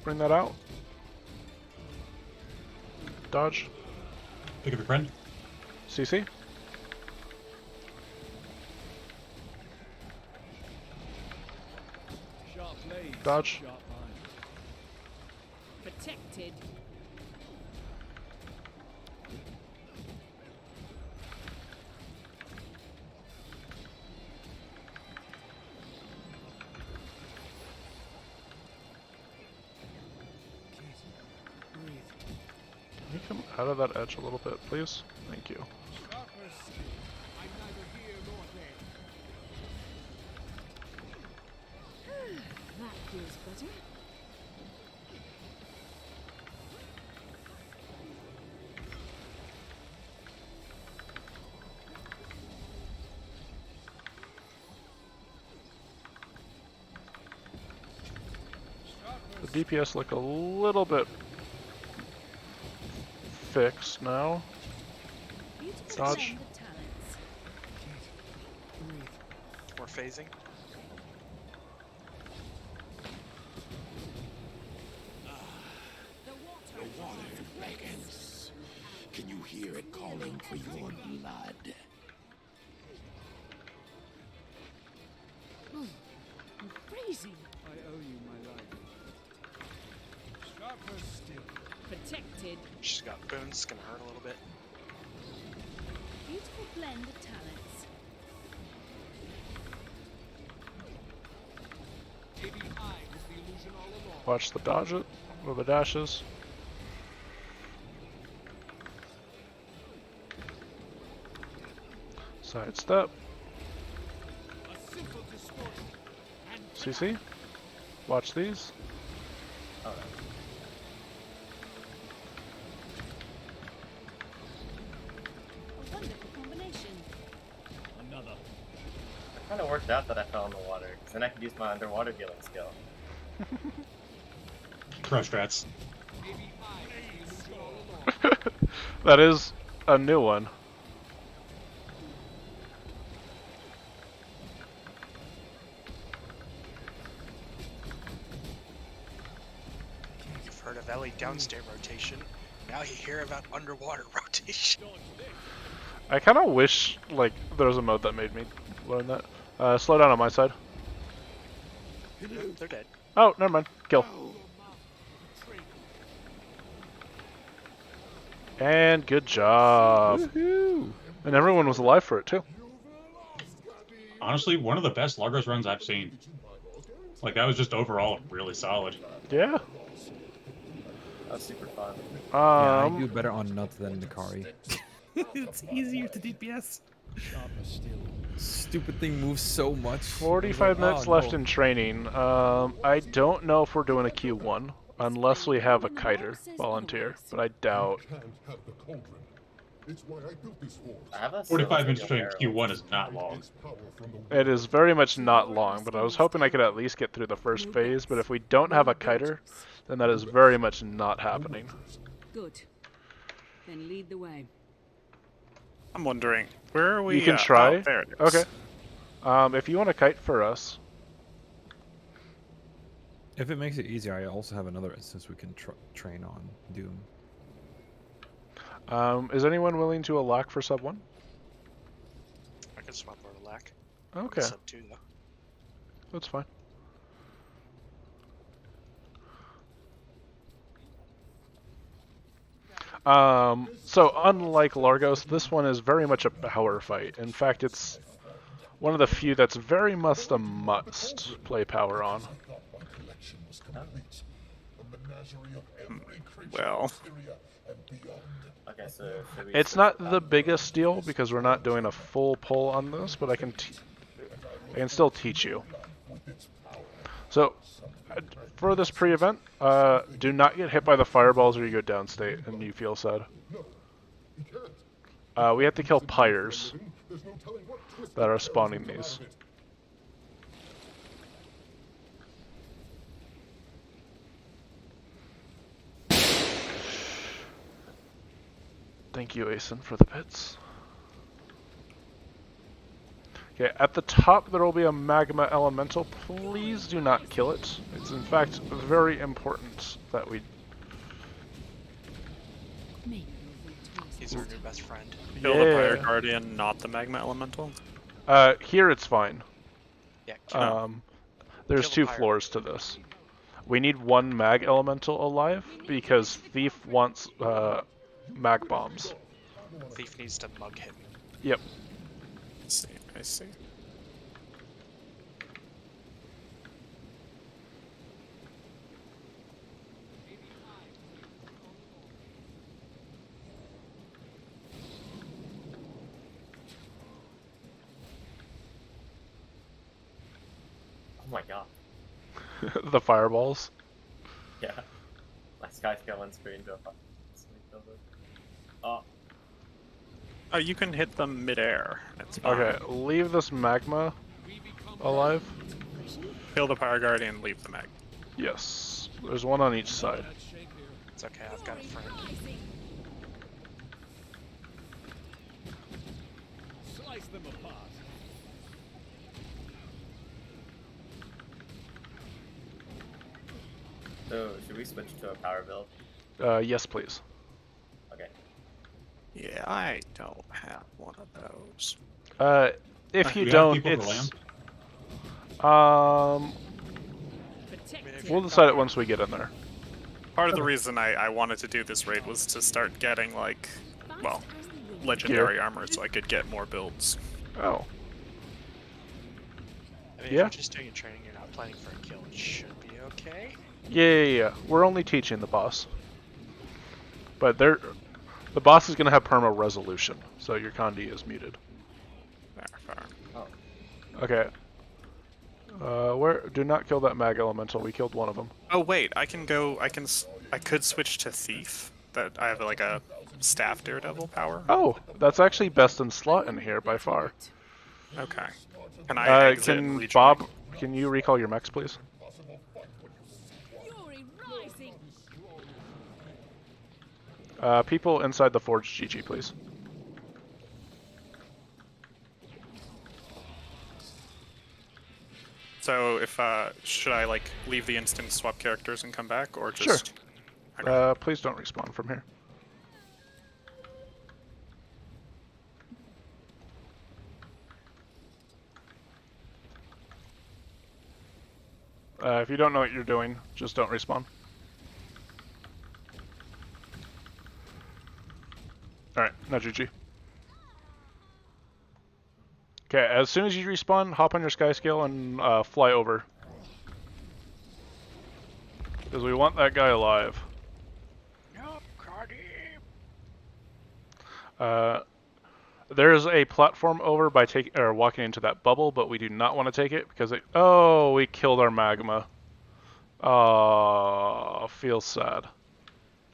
Bring that out. Dodge. Pick up your friend. CC. Sharp blades, Dodge. sharp mind. Protected. Can you come out of that edge a little bit, please? Thank you. Sharper skill. I'm neither here nor there. That feels better. The DPS look a little bit fixed now. Beautiful Dodge. blend of talents. We're phasing. The water beckons. Can you hear it calling for your blood? I'm freezing. I owe you my life. Sharper still. Protected. She's got boons. It's gonna hurt a little bit. Beautiful blend of talents. Maybe I was the illusion all along. Watch the dodge it, or the dashes. Sidestep. A simple distortion. And CC. Watch these. Alright. A wonderful combination. another. It kind of worked out that I fell in the water, because then I could use my underwater healing skill. Crush rats. Maybe I was the illusion all along. That is a new one. You've heard of Ellie downstairs rotation. Now you hear about underwater rotation. I kind of wish like there was a mode that made me learn that. Slow down on my side. They're dead. Oh, never mind. Kill. And good job. And everyone was alive for it too. Honestly, one of the best Largos runs I've seen. Like, that was just overall really solid. Yeah. That was super fun. Yeah, I do better on Nut than Nikari. It's easier to DPS. Stupid thing moves so much. 45 minutes left in training. I don't know if we're doing a Q1 unless we have a kiter volunteer, but I doubt. I have a 45 minutes celestial training arrow. Q1 is not long. It is very much not long, but I was hoping I could at least get through the first phase, but if we don't have a kiter, then that is very much not happening. Good. Then lead the way. I'm wondering, where are we? You can try. Oh, there it is. Okay. If you want to kite for us, If it makes it easier, I also have another instance we can train on Doom. is anyone willing to alack for sub 1? I can swap over to Lack. Okay, Sub 2 though. that's fine. So unlike Largos, this one is very much a power fight. In fact, it's one of the few that's very much a must play power on. Well, Okay, so should we It's switch not to the that? biggest deal because we're not doing a full pull on this, but I can still teach you. So, for this pre-event, do not get hit by the fireballs or you go downstate and you feel sad. We have to kill pyres that are spawning these. Thank you, Asen, for the bits. Okay, at the top there will be a magma elemental. Please do not kill it. It's in fact very important that we... He's our new best friend. kill the Fire Guardian, not the Magma Elemental. Here it's fine. Yeah, kill, There's kill the two pyre. floors to this. We need one mag elemental alive because Thief wants mag bombs. Thief needs to mug him. Yep. I see. Oh my god. The fireballs. Yeah. My Skyscale went straight into a fire. So we killed it. Oh, Oh, you can hit them midair. It's fine. Okay, leave this magma alive. Kill the Power Guardian, leave the mag. Yes. There's one on each side. It's okay, I've got a friend. Slice them apart. so should we switch to a power build? Yes, please. Okay. Yeah, I don't have one of those. If Do you we have don't, people for it's land? we'll decide it once we get in there. Part of the reason I wanted to do this raid was to start getting, like, well, legendary armor so I could get more builds. Oh. I mean, Yeah. if you're just doing a training, you're not planning for a kill, it should be okay. Yeah. We're only teaching the boss. But the boss is gonna have perma resolution, so your Condi is muted. Fair. Oh. Okay. Do not kill that mag elemental. We killed one of them. Oh wait, I could switch to thief. That I have like a staff daredevil power. Oh, that's actually best in slot in here by far. Okay. Can I exit and Can rejoin? Bob? Can you recall your mechs, please? Fury rising. People inside the forge, GG, please. So if should I like leave the instant swap characters and come back, or just? Sure. Okay. Please don't respawn from here. If you don't know what you're doing, just don't respawn. Alright, now GG. Okay, as soon as you respawn, hop on your sky scale and fly over. Because we want that guy alive. No, Cardi. There's a platform over by walking into that bubble, but we do not want to take it because we killed our magma. Oh, feels sad.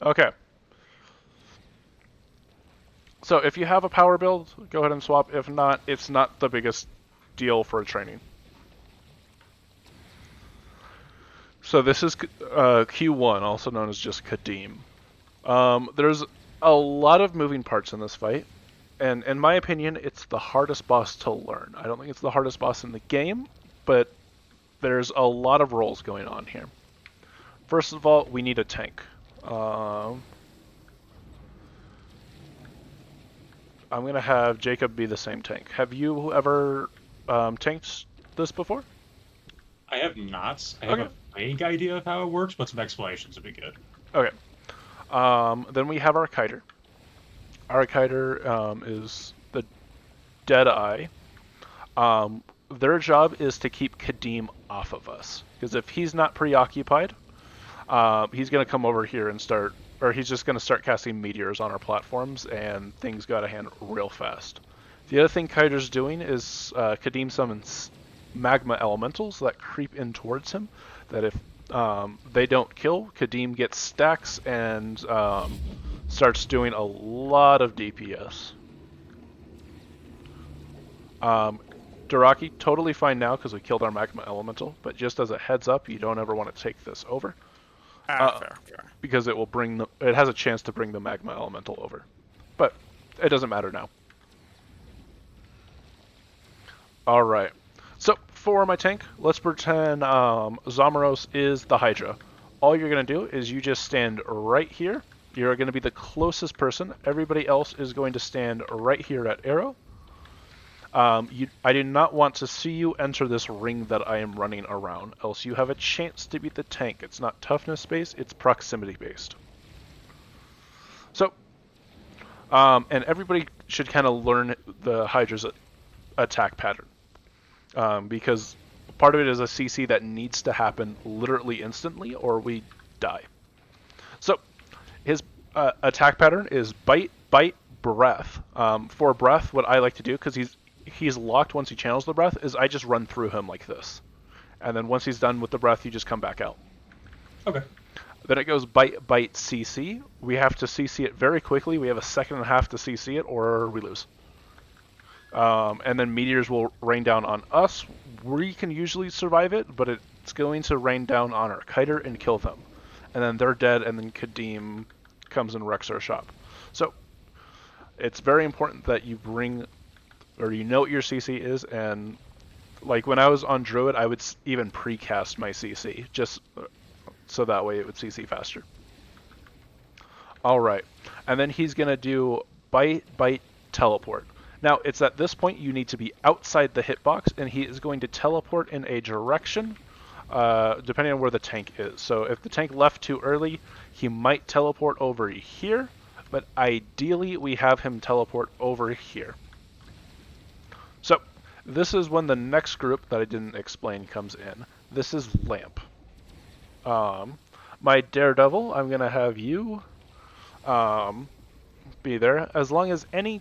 Okay. So if you have a power build, go ahead and swap. If not, it's not the biggest deal for a training. So this is Q1, also known as just Kadim. There's a lot of moving parts in this fight. And in my opinion, it's the hardest boss to learn. I don't think it's the hardest boss in the game, but there's a lot of roles going on here. First of all, we need a tank. I'm going to have Jacob be the same tank. Have you ever tanked this before? I have not. I have a vague idea of how it works, but some explanations would be good. Okay. Then we have our kiter. Our kiter is the Deadeye. Their job is to keep Kadim off of us. Because if he's not preoccupied, he's going to come over here and he's just going to start casting meteors on our platforms, and things go out of hand real fast. The other thing Kiter's doing is Kadim summons magma elementals that creep in towards him, that if they don't kill, Kadim gets stacks and starts doing a lot of DPS. Duraki, totally fine now because we killed our magma elemental, but just as a heads up, you don't ever want to take this over. Fair. Because it will it has a chance to bring the magma elemental over. But it doesn't matter now. Alright. So, for my tank, let's pretend Zamaros is the Hydra. All you're going to do is you just stand right here. You're going to be the closest person. Everybody else is going to stand right here at Arrow. I do not want to see you enter this ring that I am running around, else you have a chance to beat the tank. It's not toughness based, it's proximity based. So, and everybody should kind of learn the Hydra's attack pattern. Because part of it is a CC that needs to happen literally instantly or we die. So, his attack pattern is bite, breath. For breath, what I like to do, because he's locked once he channels the breath, is I just run through him like this. And then once he's done with the breath, you just come back out. Okay. Then it goes bite, bite, CC. We have to CC it very quickly. We have a second and a half to CC it, or we lose. And then meteors will rain down on us. We can usually survive it, but it's going to rain down on our kiter and kill them. And then they're dead, and then Kadim comes and wrecks our shop. So it's very important that you bring, or you know what your CC is, and like when I was on Druid, I would even precast my CC, just so that way it would CC faster. Alright, and then he's going to do bite, bite, teleport. Now, it's at this point you need to be outside the hitbox, and he is going to teleport in a direction, depending on where the tank is. So if the tank left too early, he might teleport over here, but ideally we have him teleport over here. So this is when the next group that I didn't explain comes in. This is Lamp. My Daredevil, I'm going to have you be there, as long as any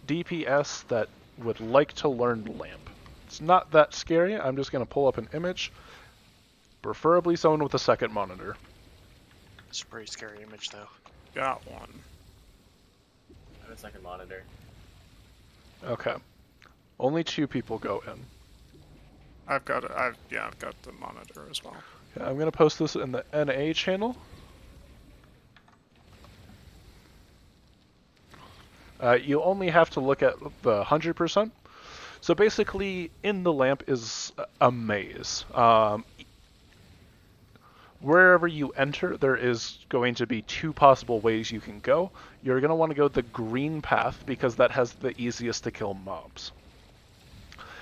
DPS that would like to learn Lamp. It's not that scary. I'm just going to pull up an image, preferably someone with a second monitor. It's a pretty scary image, though. Got one. I have a second monitor. Okay. Only 2 people go in. I've got the monitor as well. Okay, I'm going to post this in the NA channel. You only have to look at the 100%. So basically, in the lamp is a maze. Wherever you enter, there is going to be 2 possible ways you can go. You're going to want to go the green path because that has the easiest to kill mobs.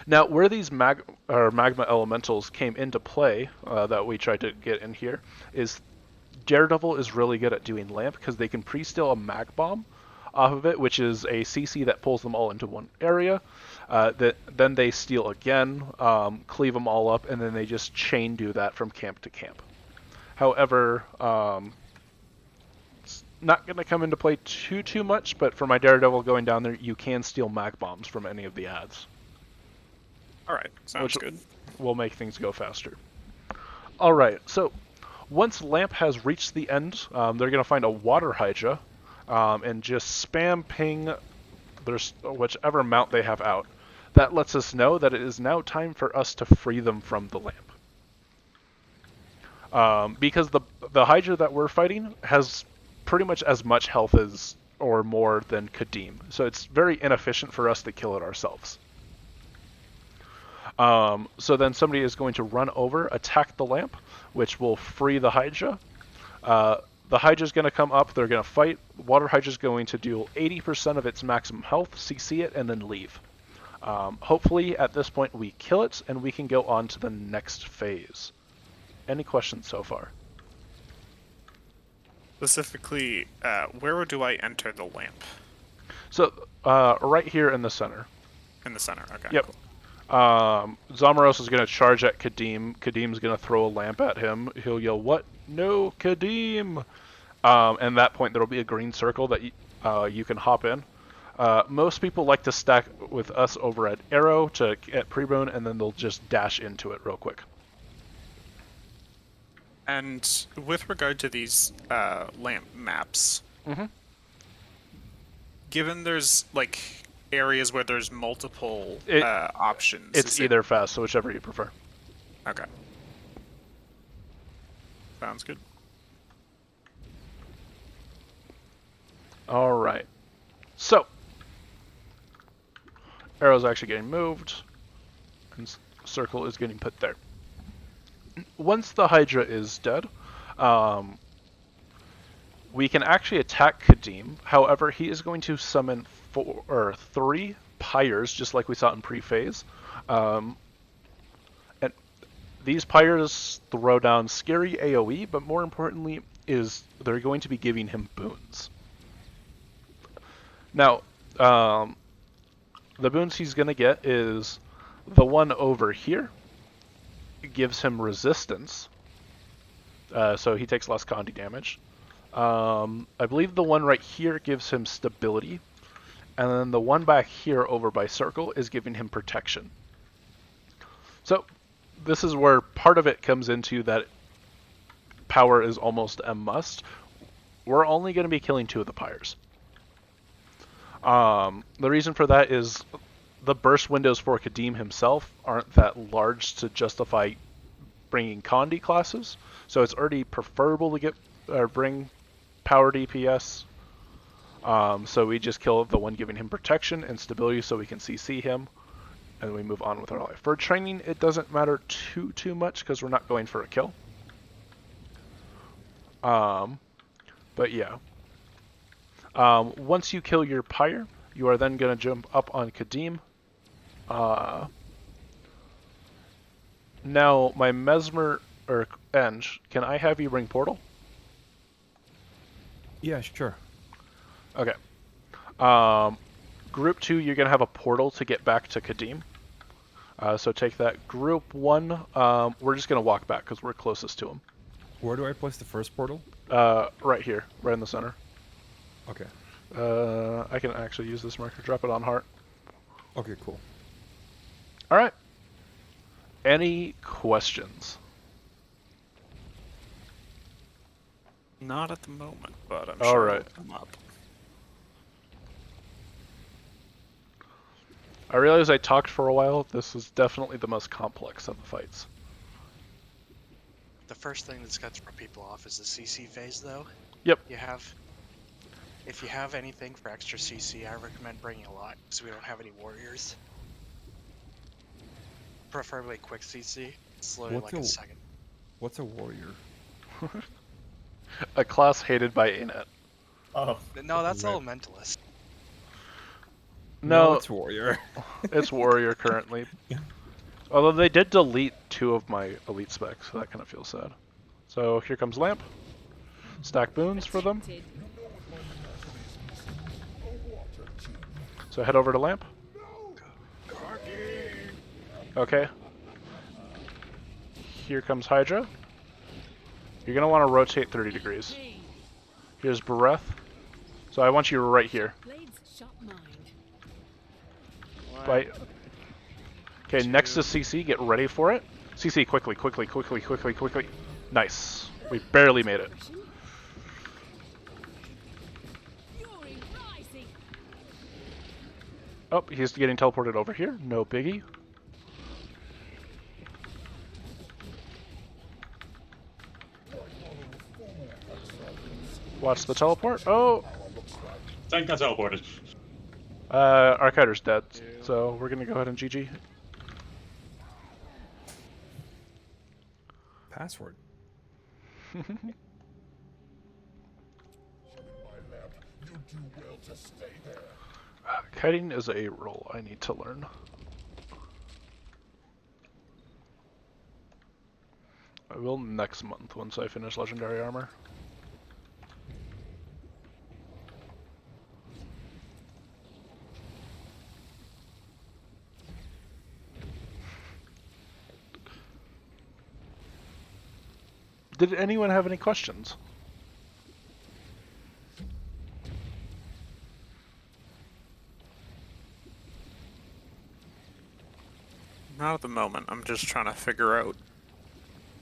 Now, where these magma elementals came into play, that we tried to get in here, is Daredevil is really good at doing lamp because they can pre-steal a mag bomb off of it, which is a CC that pulls them all into one area. Then they steal again, cleave them all up, and then they just chain do that from camp to camp. However, it's not going to come into play too much, but for my Daredevil going down there, you can steal mag bombs from any of the ads. Alright, sounds Which good. will make things go faster. Alright, so once Lamp has reached the end, they're going to find a water Hydra, and just spam ping whichever mount they have out. That lets us know that it is now time for us to free them from the lamp. Because the Hydra that we're fighting has pretty much as much health as or more than Kadim, so it's very inefficient for us to kill it ourselves. So then somebody is going to run over, attack the lamp, which will free the Hydra. The Hydra's going to come up, they're going to fight. Water Hydra's going to do 80% of its maximum health, CC it, and then leave. Hopefully, at this point, we kill it, and we can go on to the next phase. Any questions so far? Specifically, where do I enter the lamp? So, right here in the center. In the center, okay. Yep. Cool. Zamaros is going to charge at Kadim. Kadim's going to throw a lamp at him. He'll yell, "What? No, Kadim!" And at that point, there will be a green circle that you can hop in. Most people like to stack with us over at Arrow to get pre-bone, and then they'll just dash into it real quick. And with regard to these lamp maps, given there's like areas where there's multiple options, It's either fast, so whichever you prefer. Okay. Sounds good. All right. So, arrow's actually getting moved, and circle is getting put there. Once the Hydra is dead, we can actually attack Kadim. However, he is going to summon 3 pyres, just like we saw in pre-phase. And these pyres throw down scary AoE, but more importantly is they're going to be giving him boons. Now, the boons he's going to get is the one over here. It gives him resistance, so he takes less Condi damage. I believe the one right here gives him stability, and then the one back here over by circle is giving him protection. So, this is where part of it comes into that power is almost a must. We're only going to be killing 2 of the pyres. The reason for that is the burst windows for Kadim himself aren't that large to justify bringing Condi classes, so it's already preferable to get bring power DPS. So we just kill the one giving him protection and stability so we can CC him, and we move on with our life. For training, it doesn't matter too much because we're not going for a kill. But yeah. Once you kill your pyre, you are then going to jump up on Kadim. Now, my Mesmer, or Eng, can I have you ring portal? Yeah, sure. Okay. Group 2, you're going to have a portal to get back to Kadim. So take that. Group 1, we're just going to walk back because we're closest to him. Where do I place the first portal? Right here, right in the center. Okay. I can actually use this marker. Drop it on heart. Okay, cool. All right. Any questions? Not at the moment, but I'm All sure right. it'll come up. I realize I talked for a while. This is definitely the most complex of the fights. The first thing that's going to throw people off is the CC phase, though. Yep. If you have anything for extra CC, I recommend bringing a lot, because we don't have any warriors. Preferably quick CC. It's literally like a second. What's a warrior? A class hated by ANET. Oh. No, that's Rip. Elementalist. No, it's warrior. It's warrior currently. Although they did delete 2 of my elite specs, so that kind of feels sad. So here comes Lamp. Stack boons for them. So head over to Lamp. Okay. Here comes Hydra. You're going to want to rotate 30 degrees. Here's Breath. So I want you right here. Bite. Okay, next to CC, get ready for it. CC, quickly. Nice. We barely made it. Oh, he's getting teleported over here. No biggie. Watch the teleport. Oh! Tank got teleported. Archider's dead, so we're gonna go ahead and GG. Password. Kiting is a role I need to learn. I will next month once I finish Legendary Armor. Did anyone have any questions? Not at the moment. I'm just trying to figure out.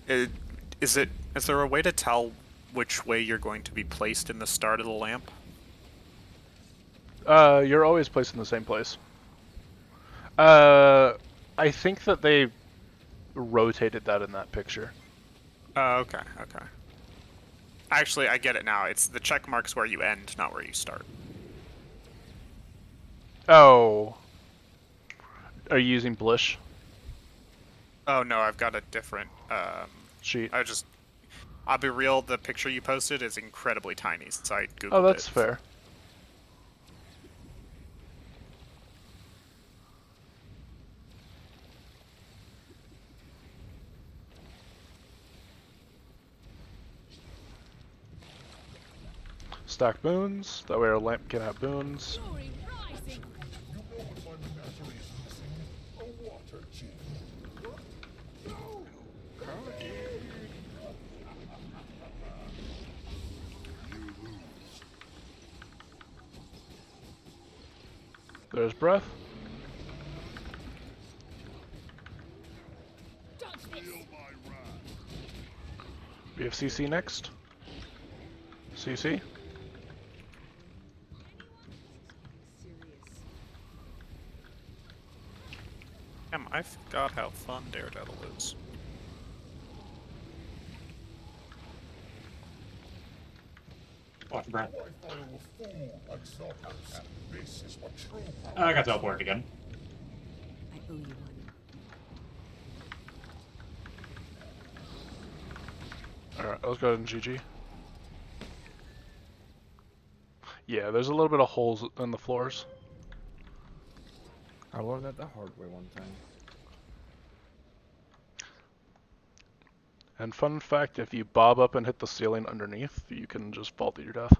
Is there a way to tell which way you're going to be placed in the start of the lamp? You're always placed in the same place. I think that they rotated that in that picture. Oh, okay. Actually, I get it now. It's the check marks where you end, not where you start. Oh. Are you using Blish? Oh no, I've got a different sheet. I'll be real, the picture you posted is incredibly tiny, so I googled it. Oh, that's fair. Stack boons, that way our lamp can have boons. There's breath. We have CC next. CC. Damn, I forgot how fun Daredevil is. Watch Brad. I got teleported again. I owe you one. Alright, let's go ahead and GG. Yeah, there's a little bit of holes in the floors. I learned that the hard way one time. And fun fact, if you bob up and hit the ceiling underneath, you can just fall to your death.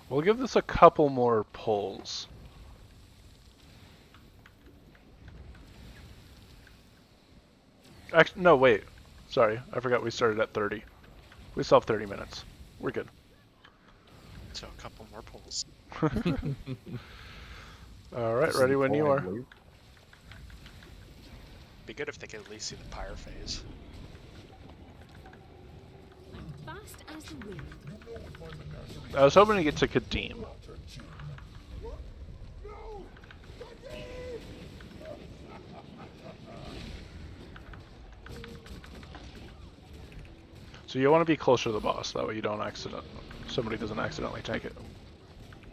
We'll give this a couple more pulls. Actually, no, wait. Sorry, I forgot we started at 30. We still have 30 minutes. We're good. So a couple more pulls. Alright, ready when you are. Be good if they could at least see the pyre phase. I'm fast as the wind. I was hoping to get to Kadim. So you want to be closer to the boss, that way you don't somebody doesn't accidentally take it.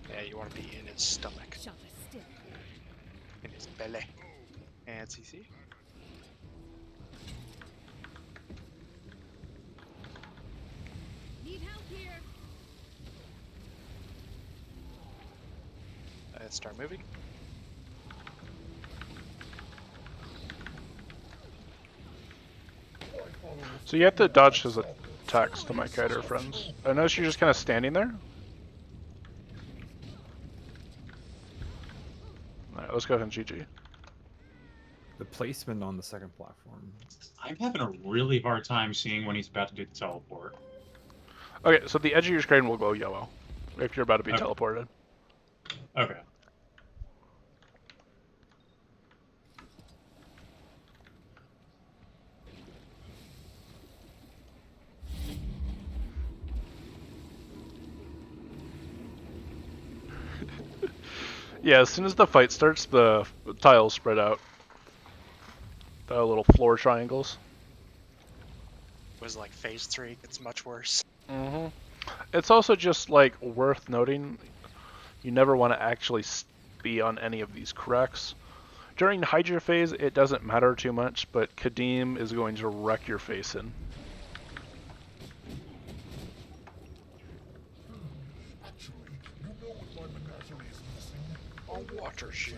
Yeah, you want to be in his stomach, Shove a stick. in his belly. And CC. Need help here. Let's start moving. So you have to dodge his attacks to my kiter friends. I notice you're just kind of standing there. Alright, let's go ahead and GG. The placement on the second platform. I'm having a really hard time seeing when he's about to do the teleport. Okay, so the edge of your screen will go yellow if you're about to be Okay. teleported. Okay. Yeah, as soon as the fight starts, the tiles spread out. The little floor triangles. Was like phase 3, it's much worse. Mm-hmm. It's also just like worth noting, you never want to actually be on any of these cracks. During Hydra phase, it doesn't matter too much, but Kadim is going to wreck your face in. A water ship.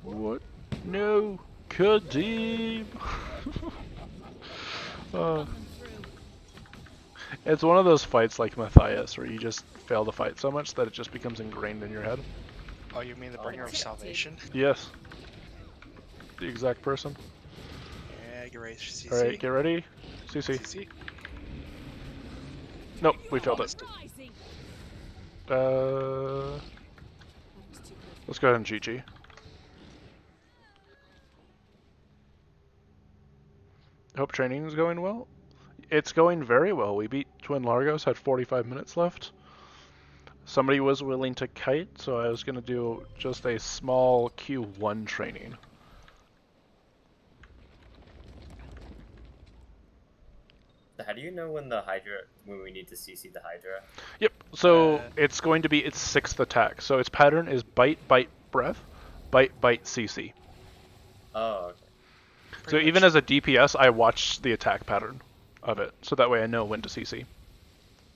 What? No, Kadim! It's one of those fights like Matthias, where you just fail to fight so much that it just becomes ingrained in your head. Oh, you mean the bringer of salvation? Yes. The exact person. Yeah, get ready, CC. Alright, get ready. CC. CC. Nope, we failed it. Rising. Let's go ahead and GG. Hope training is going well. It's going very well. We beat Twin Largos, had 45 minutes left. Somebody was willing to kite, so I was going to do just a small Q1 training. How do you know when we need to CC the Hydra? Yep, so it's going to be its 6th attack. So its pattern is bite, bite, breath, bite, bite, CC. Oh, okay. So even as a DPS, I watch the attack pattern of it, so that way I know when to CC.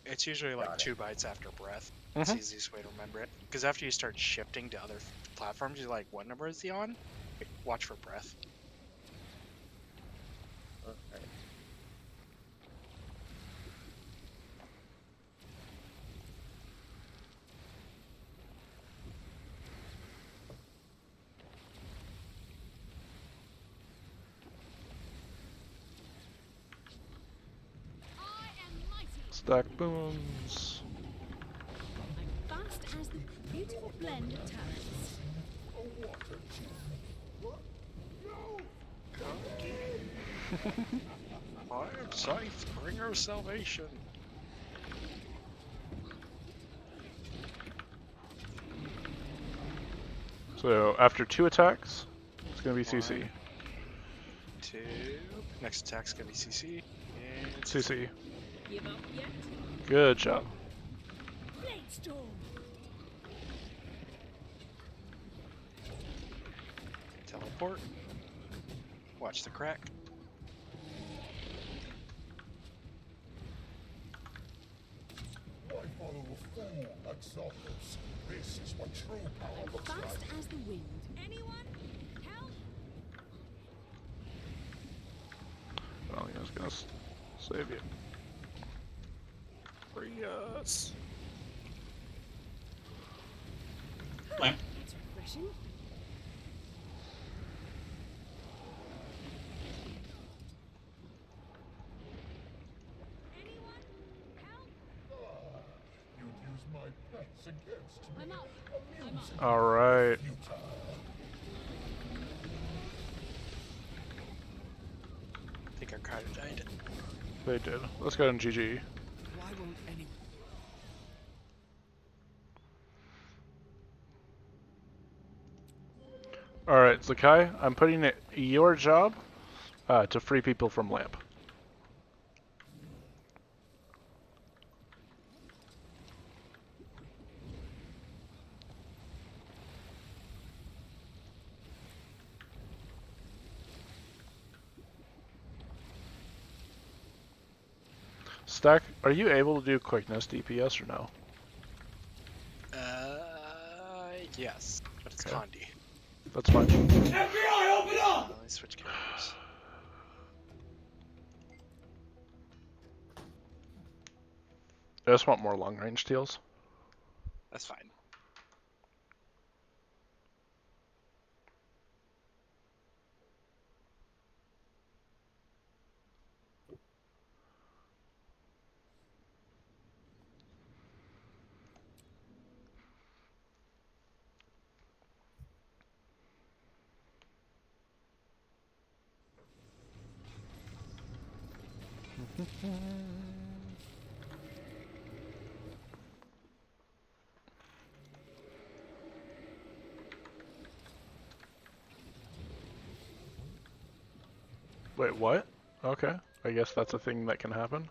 It's usually like 2 bites after breath. Mhm. It's the easiest way to remember it. Because after you start shifting to other platforms, you're like, what number is he on? Watch for breath. Okay. I am mighty. Stack booms. I'm fast as the beautiful blend of talents. I am Scythe, bringer of salvation. So after 2 attacks, it's gonna be CC. 1, 2. Next attack's gonna be CC. And CC. Give up yet? Good job. Blade storm. Teleport. Watch the crack. This is what true power looks like. Fast as the wind. Anyone? Help! I don't think I was gonna save you. Free us. Lamp. That's refreshing. Anyone? Help! You'd use my pets against me. I'm up. I'm up. All right. I think our card died. They did. Let's go to GG. Why won't anyone? All right, Zakai, I'm putting it your job to free people from Lamp. Stack, are you able to do quickness DPS or no? Yes, but it's Okay. Condi. That's fine. FBI, open up! Let me switch characters. I just want more long range deals. That's fine. Wait, what? Okay. I guess that's a thing that can happen.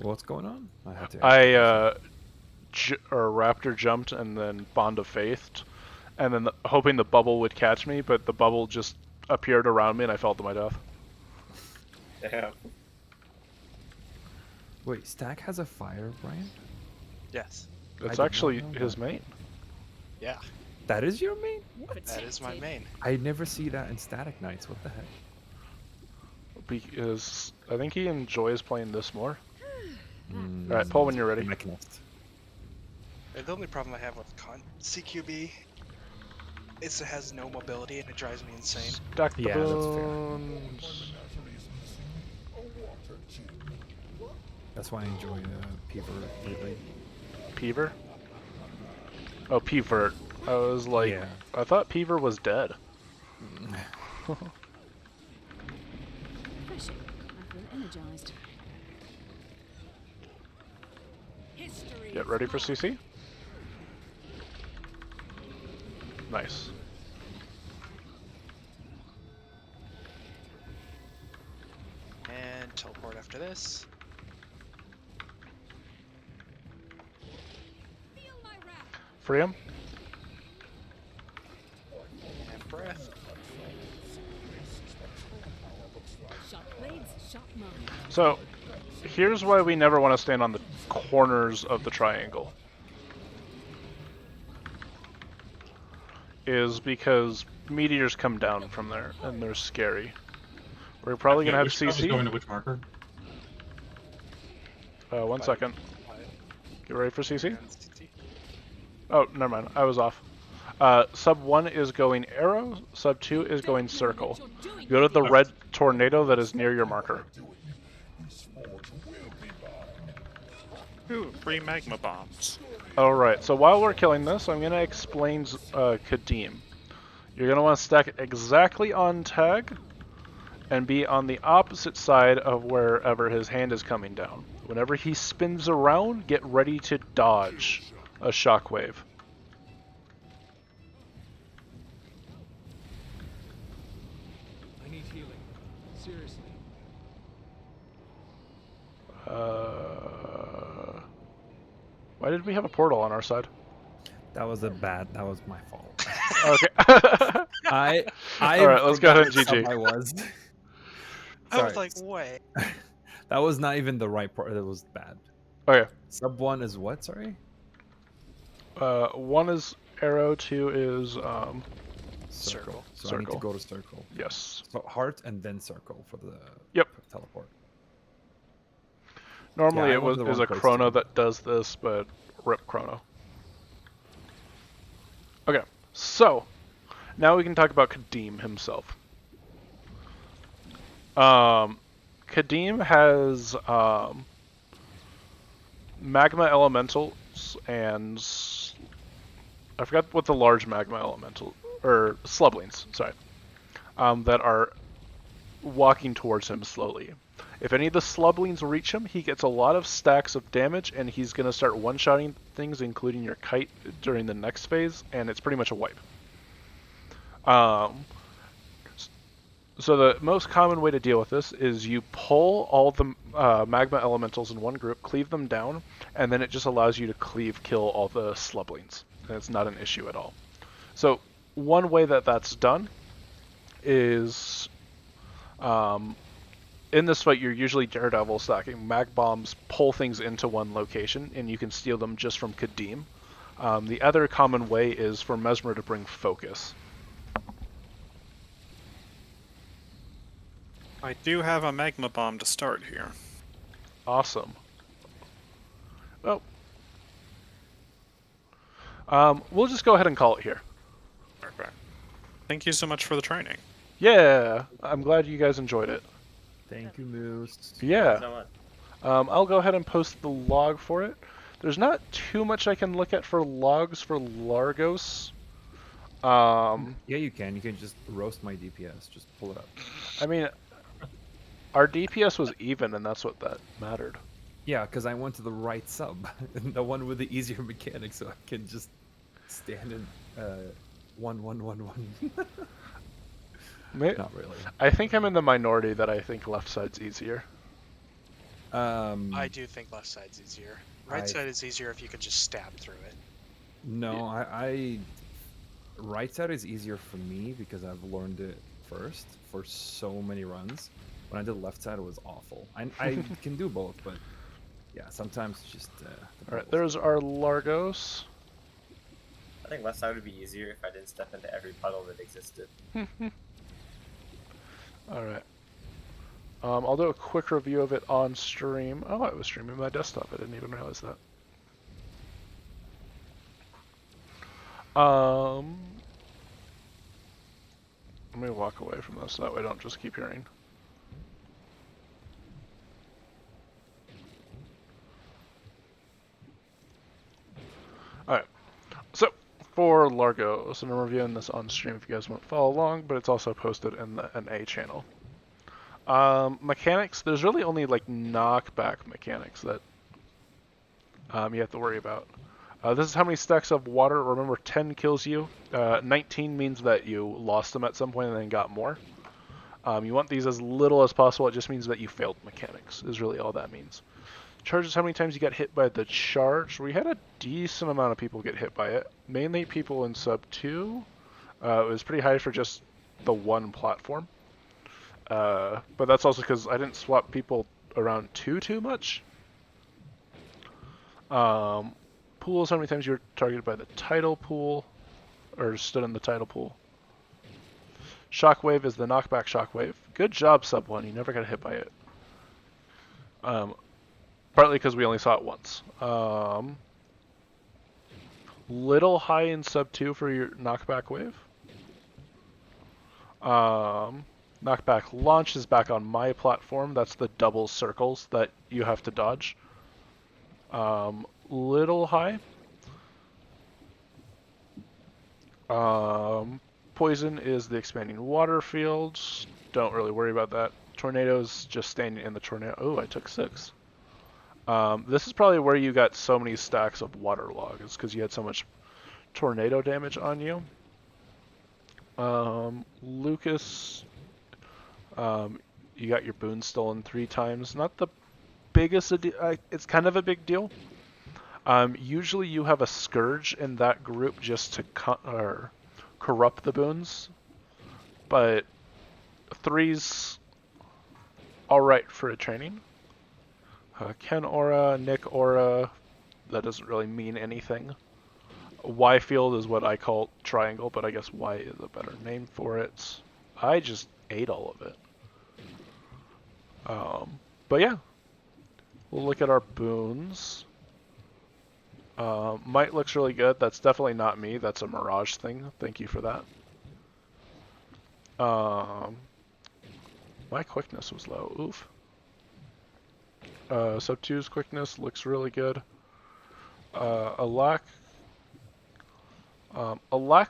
What's going on? I had to. Raptor jumped and then Bond of Faithed, and then hoping the bubble would catch me, but the bubble just appeared around me and I fell to my death. Damn. Wait, Stack has a fire, Brian? Yes. It's did not actually know his that. main. Yeah, That is your main? What? that is my main. I never see that in Static Knights. What the heck? Because I think he enjoys playing this more. Mm, Alright, Paul, when you're ready. Mechanist. The only problem I have with CQB is it has no mobility and it drives me insane. Stack the Yeah, that's fair. bones. That's why I enjoy Peever lately. Peaver? Oh, Peavert. I was like, Yeah. I thought Peaver was dead. Refreshing. I feel energized. History. Get ready for CC. Nice. And teleport after this. Feel my wrath. Free him. And breath. Sharp blades, sharp mind. So, here's why we never want to stand on the corners of the triangle. Is because meteors come down from there, and they're scary. We're probably Yeah, gonna have which spell is going CC. to which marker? 1 second. Get ready for CC. And CC. Oh, never mind. I was off. Sub 1 is going arrow. Sub 2 is going circle. Go to the red tornado that is near your marker. Ooh, 3 magma bombs. Alright, so while we're killing this, I'm going to explain Kadim. You're going to want to stack it exactly on tag and be on the opposite side of wherever his hand is coming down. Whenever he spins around, get ready to dodge a shockwave. I need healing. Seriously. Why did we have a portal on our side? That was my fault. Okay. I Alright, let's go ahead and forgot GG. what sub I was. I was Sorry. like, wait. That was not even the right part. That was bad. Okay. Sub 1 is what? Sorry. 1 is arrow, 2 is Circle. So I Circle. need to go to circle. Yes. So heart and then circle for the Yep. teleport. Normally Yeah, I it went to the is wrong a place chrono too. that does this, but rip chrono. Okay, so now we can talk about Kadim himself. Kadim has magma elementals and I forgot what the large magma elemental or slublings, sorry, that are walking towards him slowly. If any of the slublings reach him, he gets a lot of stacks of damage, and he's going to start one-shotting things, including your kite, during the next phase, and it's pretty much a wipe. So the most common way to deal with this is you pull all the magma elementals in one group, cleave them down, and then it just allows you to kill all the slublings, and it's not an issue at all. So one way that that's done is in this fight, you're usually Daredevil stacking. Mag bombs pull things into one location, and you can steal them just from Kadim. The other common way is for Mesmer to bring focus. I do have a magma bomb to start here. Awesome. Well, we'll just go ahead and call it here. Okay. Thank you so much for the training. Yeah, I'm glad you guys enjoyed it. Thank you, Moose. Yeah. So much. I'll go ahead and post the log for it. There's not too much I can look at for logs for Largos. Yeah, you can. You can just roast my DPS. Just pull it up. I mean, our DPS was even, and that's what that mattered. Yeah, because I went to the right sub, the one with the easier mechanics, so I can just stand in 1-1-1-1. Not really. I think I'm in the minority that I think left side's easier. I do think left side's easier. Right side is easier if you can just stab through it. No, I right side is easier for me because I've learned it first for so many runs. When I did left side, it was awful. I can do both, but yeah, sometimes just. All right, there's our Largos. I think left side would be easier if I didn't step into every puddle that existed. All right. I'll do a quick review of it on stream. Oh, I was streaming my desktop. I didn't even realize that. Let me walk away from this so that way I don't just keep hearing. Alright. So, for Largos, and I'm reviewing this on stream if you guys want to follow along, but it's also posted in the NA channel. Mechanics, there's really only like knockback mechanics that you have to worry about. This is how many stacks of water. Remember, 10 kills you. 19 means that you lost them at some point and then got more. You want these as little as possible. It just means that you failed mechanics, is really all that means. Charges how many times you got hit by the charge. We had a decent amount of people get hit by it. Mainly people in sub 2. It was pretty high for just the one platform. But that's also because I didn't swap people around too much. Pools, how many times you were targeted by the tidal pool, or stood in the tidal pool. Shockwave is the knockback shockwave. Good job, sub 1. You never got hit by it. Partly because we only saw it once. Little high in sub 2 for your knockback wave. Knockback launch is back on my platform. That's the double circles that you have to dodge. Little high. Poison is the expanding water fields. Don't really worry about that. Tornadoes just staying in the tornado. Oh, I took 6. This is probably where you got so many stacks of waterlog. It's because you had so much tornado damage on you. Lucas, you got your boon stolen 3 times. Not the biggest. It's kind of a big deal. Usually you have a scourge in that group just to corrupt the boons, but 3's all right for a training. Ken aura, Nick aura, that doesn't really mean anything. Y field is what I call triangle, but I guess Y is a better name for it. I just ate all of it. But yeah, we'll look at our boons. Might looks really good. That's definitely not me. That's a Mirage thing. Thank you for that. My quickness was low. Oof. Sub 2's quickness looks really good. A lack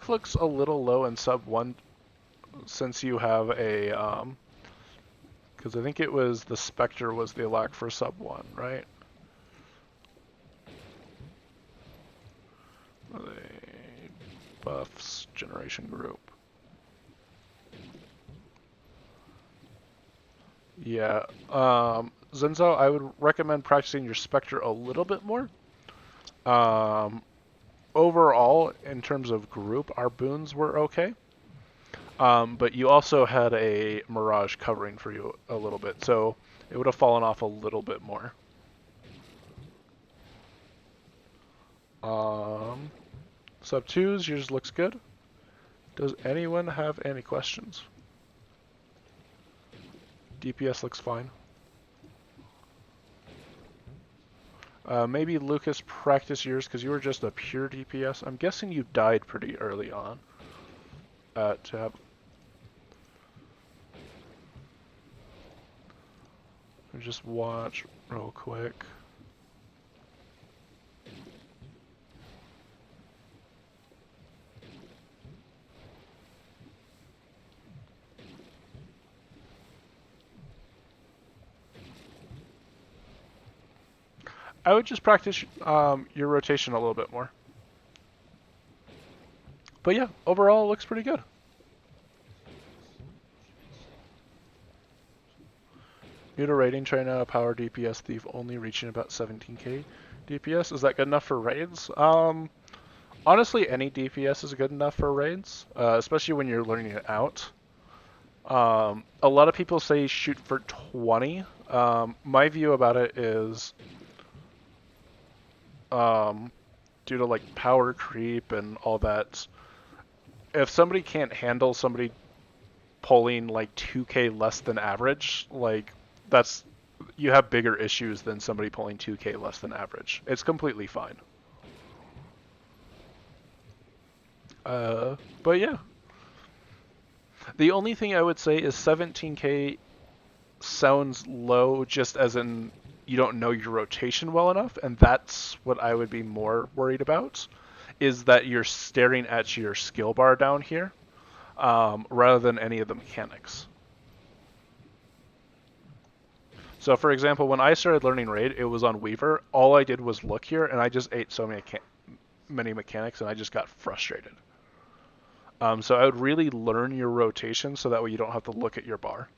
looks a little low in sub 1 since you have a because I think it was the Spectre was the lack for sub 1, right? The buffs generation group. Yeah, Zenzo, I would recommend practicing your Spectre a little bit more. Overall, in terms of group, our boons were okay. But you also had a Mirage covering for you a little bit, so it would have fallen off a little bit more. Sub 2's, yours looks good. Does anyone have any questions? DPS looks fine. Maybe Lucas practice yours because you were just a pure DPS. I'm guessing you died pretty early on. To have... Just watch real quick. I would just practice your rotation a little bit more. But yeah, overall it looks pretty good. Muta rating, trying out a power DPS thief only reaching about 17k DPS. Is that good enough for raids? Honestly, any DPS is good enough for raids, especially when you're learning it out. A lot of people say shoot for 20. My view about it is due to like power creep and all that, if somebody can't handle somebody pulling like 2k less than average, like that's you have bigger issues than somebody pulling 2k less than average. It's completely fine. But yeah. The only thing I would say is 17k sounds low just as in you don't know your rotation well enough, and that's what I would be more worried about, is that you're staring at your skill bar down here, rather than any of the mechanics. So for example, when I started learning Raid, it was on Weaver. All I did was look here, and I just ate so many mechanics, and I just got frustrated. So I would really learn your rotation so that way you don't have to look at your bar.